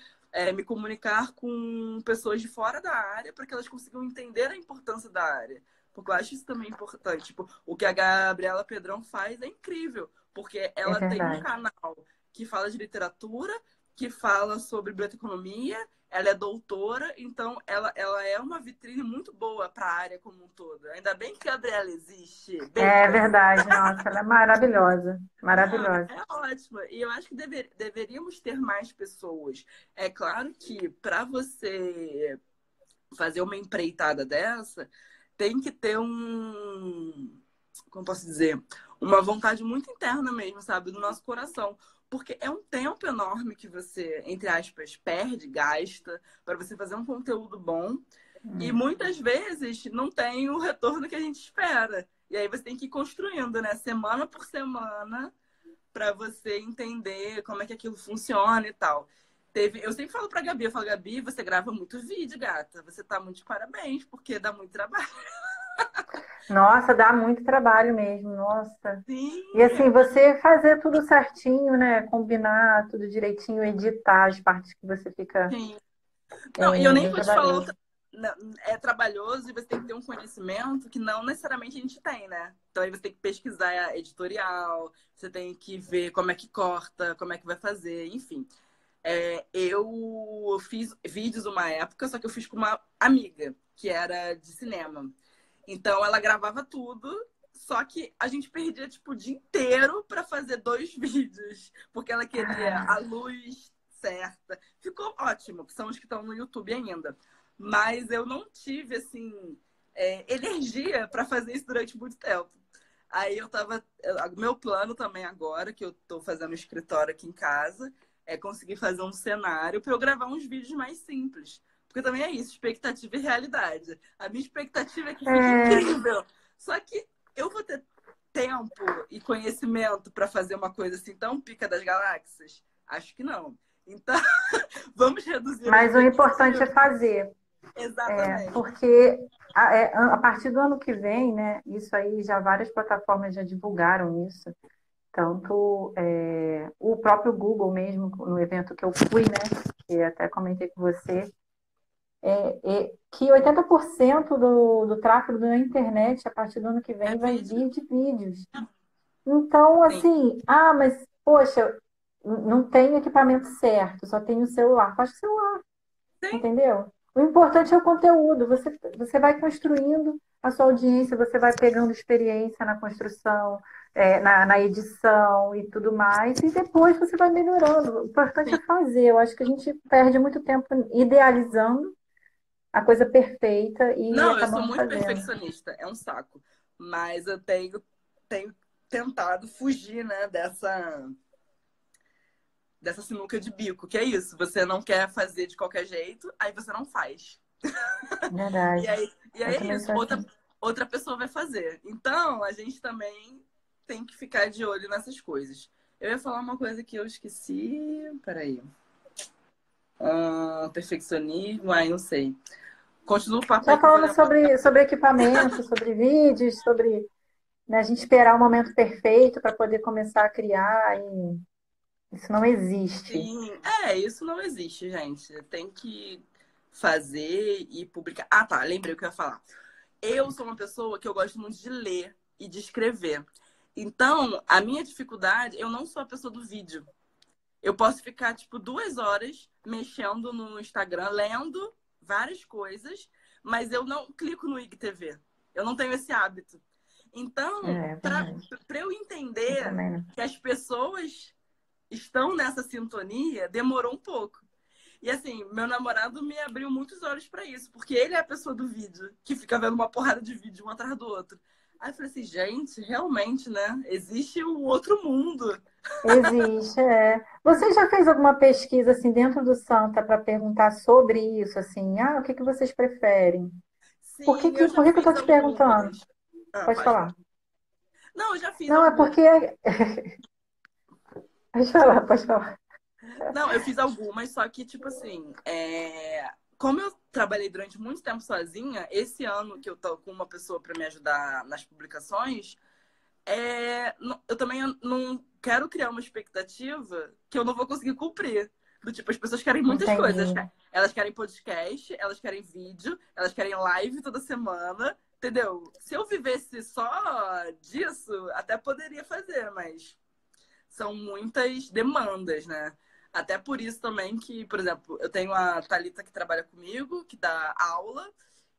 me comunicar com pessoas de fora da área para que elas consigam entender a importância da área. Porque eu acho isso também importante. Tipo, o que a Gabriela Pedrão faz é incrível. Porque É ela tem um verdade. canal que fala de literatura, que fala sobre biblioteconomia, ela é doutora, então ela é uma vitrine muito boa para a área como um todo. Ainda bem que a Gabriela existe. É Beijo. verdade, nossa, ela é maravilhosa, Não, maravilhosa. é ótima. E eu acho que deveríamos ter mais pessoas. É claro que para você fazer uma empreitada dessa, tem que ter como posso dizer, uma vontade muito interna mesmo, sabe, do nosso coração. Porque é um tempo enorme que você, entre aspas, perde, gasta para você fazer um conteúdo bom. E muitas vezes não tem o retorno que a gente espera. E aí você tem que ir construindo, né? Semana por semana, para você entender como é que aquilo funciona e tal. Eu sempre falo pra Gabi, eu falo, Gabi, você grava muito vídeo, gata. Você tá muito de parabéns, porque dá muito trabalho. Nossa, dá muito trabalho mesmo, nossa. Sim, E assim, você fazer tudo certinho, né? Combinar tudo direitinho, editar as partes que você fica sim. Não, e eu nem bem vou te falar trabalhoso. outra. É trabalhoso e você tem que ter um conhecimento que não necessariamente a gente tem, né? Então aí você tem que pesquisar a editorial, você tem que ver como é que corta, como é que vai fazer, enfim. Eu fiz vídeos uma época, só que eu fiz com uma amiga, que era de cinema. Então ela gravava tudo, só que a gente perdia tipo o dia inteiro para fazer 2 vídeos, porque ela queria a luz certa. Ficou ótimo, que são os que estão no YouTube ainda. Mas eu não tive assim energia para fazer isso durante muito tempo. Aí eu tava. Meu plano também agora, que eu tô fazendo um escritório aqui em casa, é conseguir fazer um cenário para eu gravar uns vídeos mais simples. Porque também é isso, expectativa e realidade. A minha expectativa é que fique É, incrível. Só que eu vou ter tempo e conhecimento para fazer uma coisa assim tão pica das galáxias? Acho que não. Então, vamos reduzir a mas o importante é expectativa. fazer, Exatamente. porque a partir do ano que vem, né? Isso aí já várias plataformas já divulgaram isso. Tanto o próprio Google mesmo, no evento que eu fui, né? Que até comentei com você, que 80% do tráfego da internet a partir do ano que É vem vai vídeo. vir de vídeos. Então, Sim, assim, mas, poxa, não tem equipamento certo, só tem o celular. Faz com o celular, sim, entendeu? O importante é o conteúdo. Você vai construindo a sua audiência, você vai pegando experiência na construção, na edição e tudo mais, e depois você vai melhorando. O importante sim. é fazer. Eu acho que a gente perde muito tempo idealizando a coisa perfeita e Não, eu sou acabamos muito fazendo. perfeccionista, é um saco. Mas eu tenho tentado fugir, né, dessa sinuca de bico, que é isso, você não quer fazer de qualquer jeito, aí você não faz. E Verdade. aí, e Eu aí é também isso, sou outra, assim. outra pessoa vai fazer. Então, a gente também tem que ficar de olho nessas coisas. Eu ia falar uma coisa que eu esqueci. Peraí. Perfeccionismo, ai, não sei. Continua o papo aí Já que eu vou falando lembrar. sobre equipamento, sobre vídeos, sobre, né, a gente esperar o momento perfeito para poder começar a criar, e isso não existe. Sim, isso não existe, gente. Tem que fazer e publicar. Ah, tá, lembrei o que eu ia falar. Eu sou uma pessoa que eu gosto muito de ler e de escrever. Então, a minha dificuldade, eu não sou a pessoa do vídeo. Eu posso ficar, tipo, 2 horas mexendo no Instagram, lendo várias coisas, mas eu não clico no IGTV. Eu não tenho esse hábito. Então, É para verdade. eu Eu entender também não. que as pessoas estão nessa sintonia, demorou um pouco. E assim, meu namorado me abriu muitos olhos para isso, porque ele é a pessoa do vídeo, que fica vendo uma porrada de vídeo um atrás do outro. Aí eu falei assim, gente, realmente, né? Existe um outro mundo. Existe, é. Você já fez alguma pesquisa assim dentro do Santa para perguntar sobre isso, assim, o que que vocês preferem? Sim, eu já Por que que eu fiz estou te perguntando? algumas. Ah, Pode pode falar. falar. Não, eu já fiz Não, é algumas. porque. Pode falar, pode falar. Não, eu fiz algumas, só que, tipo assim, como eu trabalhei durante muito tempo sozinha, esse ano que eu tô com uma pessoa para me ajudar nas publicações, eu também não quero criar uma expectativa que eu não vou conseguir cumprir. Do tipo, as pessoas querem muitas coisas. Entendi. Elas querem podcast, elas querem vídeo, elas querem live toda semana, entendeu? Se eu vivesse só disso, até poderia fazer, mas são muitas demandas, né? Até por isso também que, por exemplo, eu tenho a Thalita que trabalha comigo, que dá aula,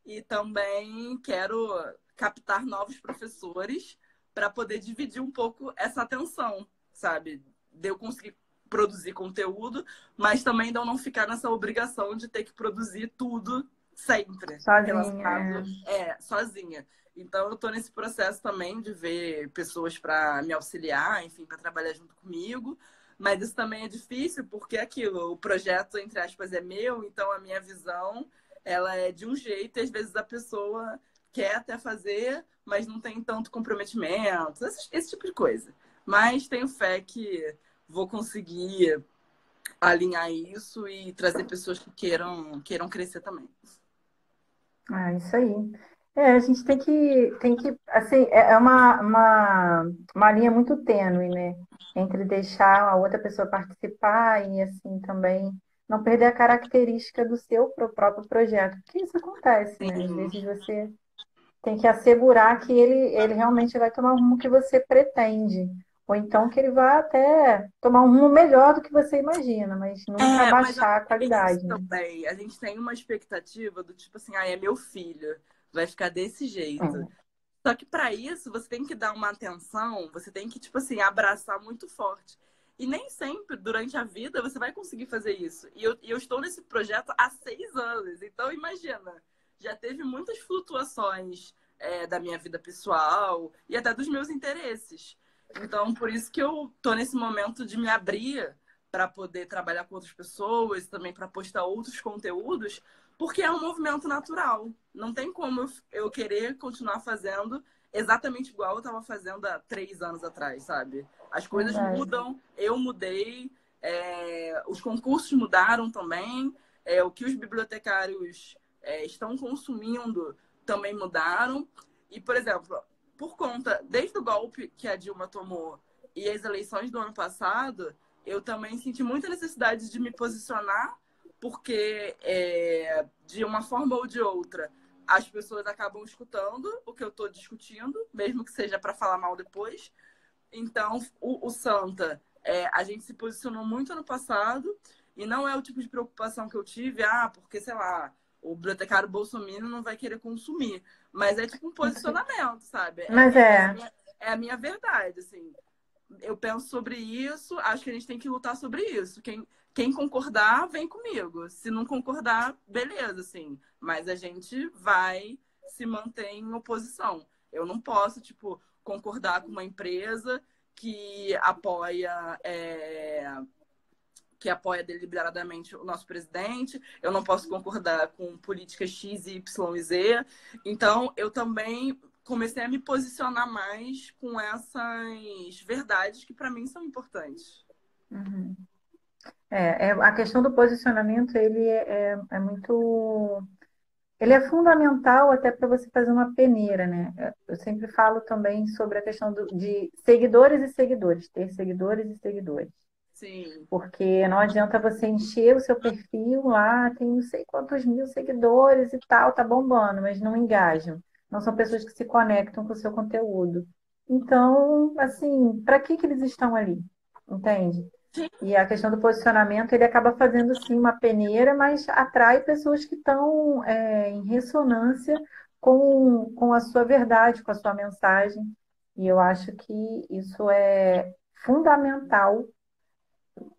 e também quero captar novos professores para poder dividir um pouco essa atenção, sabe? De eu conseguir produzir conteúdo, mas também de eu não ficar nessa obrigação de ter que produzir tudo sempre Sozinha. relacionado sozinha. Então eu estou nesse processo também de ver pessoas para me auxiliar, enfim, para trabalhar junto comigo. Mas isso também é difícil porque é aquilo, o projeto, entre aspas, é meu, então a minha visão ela é de um jeito e às vezes a pessoa quer até fazer, mas não tem tanto comprometimento, esse tipo de coisa. Mas tenho fé que vou conseguir alinhar isso e trazer pessoas que queiram crescer também. Ah, isso aí. A gente tem que, assim, é uma linha muito tênue, né? Entre deixar a outra pessoa participar e, assim, também não perder a característica do seu próprio projeto. Porque isso acontece, né? Às Sim. vezes você tem que assegurar que ele realmente vai tomar o rumo que você pretende. Ou então que ele vai até tomar um rumo melhor do que você imagina, mas nunca Mas eu acho abaixar a que tem isso qualidade, né? também. A gente tem uma expectativa do tipo assim, ah, é meu filho, vai ficar desse jeito. É. Só que para isso você tem que dar uma atenção, você tem que, tipo assim, abraçar muito forte. E nem sempre, durante a vida, você vai conseguir fazer isso. E eu estou nesse projeto há 6 anos. Então, imagina, já teve muitas flutuações, da minha vida pessoal e até dos meus interesses. Então, por isso que eu tô nesse momento de me abrir para poder trabalhar com outras pessoas, também para postar outros conteúdos, porque é um movimento natural. Não tem como eu querer continuar fazendo exatamente igual eu estava fazendo há 3 anos atrás, sabe? As coisas Verdade. mudam, eu mudei, os concursos mudaram também, o que os bibliotecários estão consumindo também mudaram. E, por exemplo, por conta, desde o golpe que a Dilma tomou e as eleições do ano passado, eu também senti muita necessidade de me posicionar porque de uma forma ou de outra as pessoas acabam escutando o que eu estou discutindo, mesmo que seja para falar mal depois. Então, o Santa, a gente se posicionou muito ano passado e não é o tipo de preocupação que eu tive, porque, sei lá, o bibliotecário bolsominion não vai querer consumir. Mas é tipo um posicionamento, sabe? Mas É a minha verdade, assim. Eu penso sobre isso, acho que a gente tem que lutar sobre isso. Quem concordar, vem comigo. Se não concordar, beleza, assim. Mas a gente vai se manter em oposição. Eu não posso, tipo, concordar com uma empresa que apoia deliberadamente o nosso presidente. Eu não posso concordar com políticas X, Y e Z. Então, eu também comecei a me posicionar mais com essas verdades que para mim são importantes. uhum. A questão do posicionamento, ele é muito. Ele é fundamental até para você fazer uma peneira, né? Eu sempre falo também sobre a questão de seguidores e seguidores, ter seguidores e seguidores. Sim, Porque não adianta você encher o seu perfil lá, tem não sei quantos mil seguidores e tal, tá bombando, mas não engajam. Não são pessoas que se conectam com o seu conteúdo. Então, assim, para que eles estão ali? Entende? sim, E a questão do posicionamento, ele acaba fazendo sim uma peneira, mas atrai pessoas que estão em ressonância com a sua verdade, com a sua mensagem. E eu acho que isso é fundamental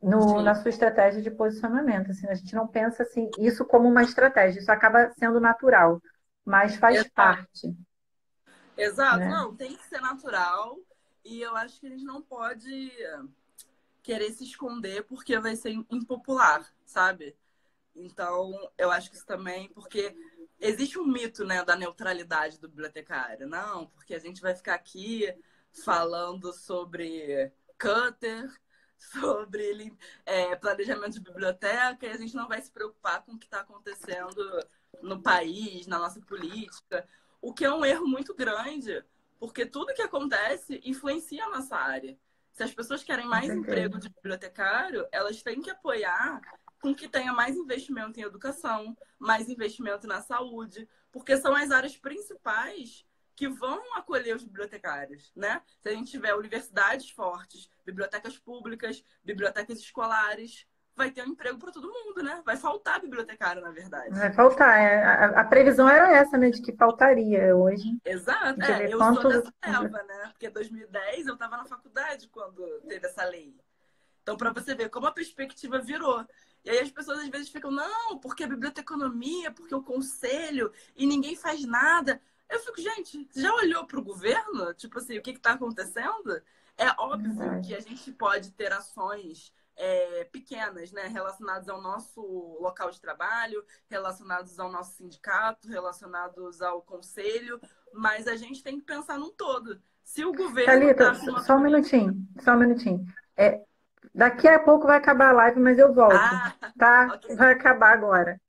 na sim. sua estratégia de posicionamento. Assim, a gente não pensa assim, isso como uma estratégia, isso acaba sendo natural, mas faz Exato. parte, Exato. né? Não, tem que ser natural. E eu acho que a gente não pode querer se esconder porque vai ser impopular, sabe? Então, eu acho que isso também, porque existe um mito, né, da neutralidade do bibliotecário. Não, porque a gente vai ficar aqui falando sobre Cutter, sobre planejamento de biblioteca, e a gente não vai se preocupar com o que está acontecendo no país, na nossa política, o que é um erro muito grande, porque tudo que acontece influencia a nossa área. Se as pessoas querem Com mais emprego certeza. de bibliotecário, elas têm que apoiar com que tenha mais investimento em educação, mais investimento na saúde, porque são as áreas principais que vão acolher os bibliotecários, né? Se a gente tiver universidades fortes, bibliotecas públicas, bibliotecas escolares, vai ter um emprego para todo mundo, né? Vai faltar bibliotecário, na verdade. Vai faltar. A previsão era essa, né, de que faltaria hoje. Exato. A gente vê Eu sou quanto. dessa leva, né? Porque em 2010 eu estava na faculdade quando teve essa lei. Então, para você ver como a perspectiva virou. E aí as pessoas às vezes ficam, não, porque a biblioteconomia, porque o conselho, e ninguém faz nada. Eu fico, gente, você já olhou para o governo? Tipo assim, o que está acontecendo? É óbvio que Verdade. a gente pode ter ações pequenas, né? Relacionadas ao nosso local de trabalho, relacionados ao nosso sindicato, relacionados ao conselho, mas a gente tem que pensar num todo. Se o governo está Thalita, com uma só um política. minutinho, só um minutinho. É, daqui a pouco vai acabar a live, mas eu volto, Ah, tá? ok. Vai acabar agora.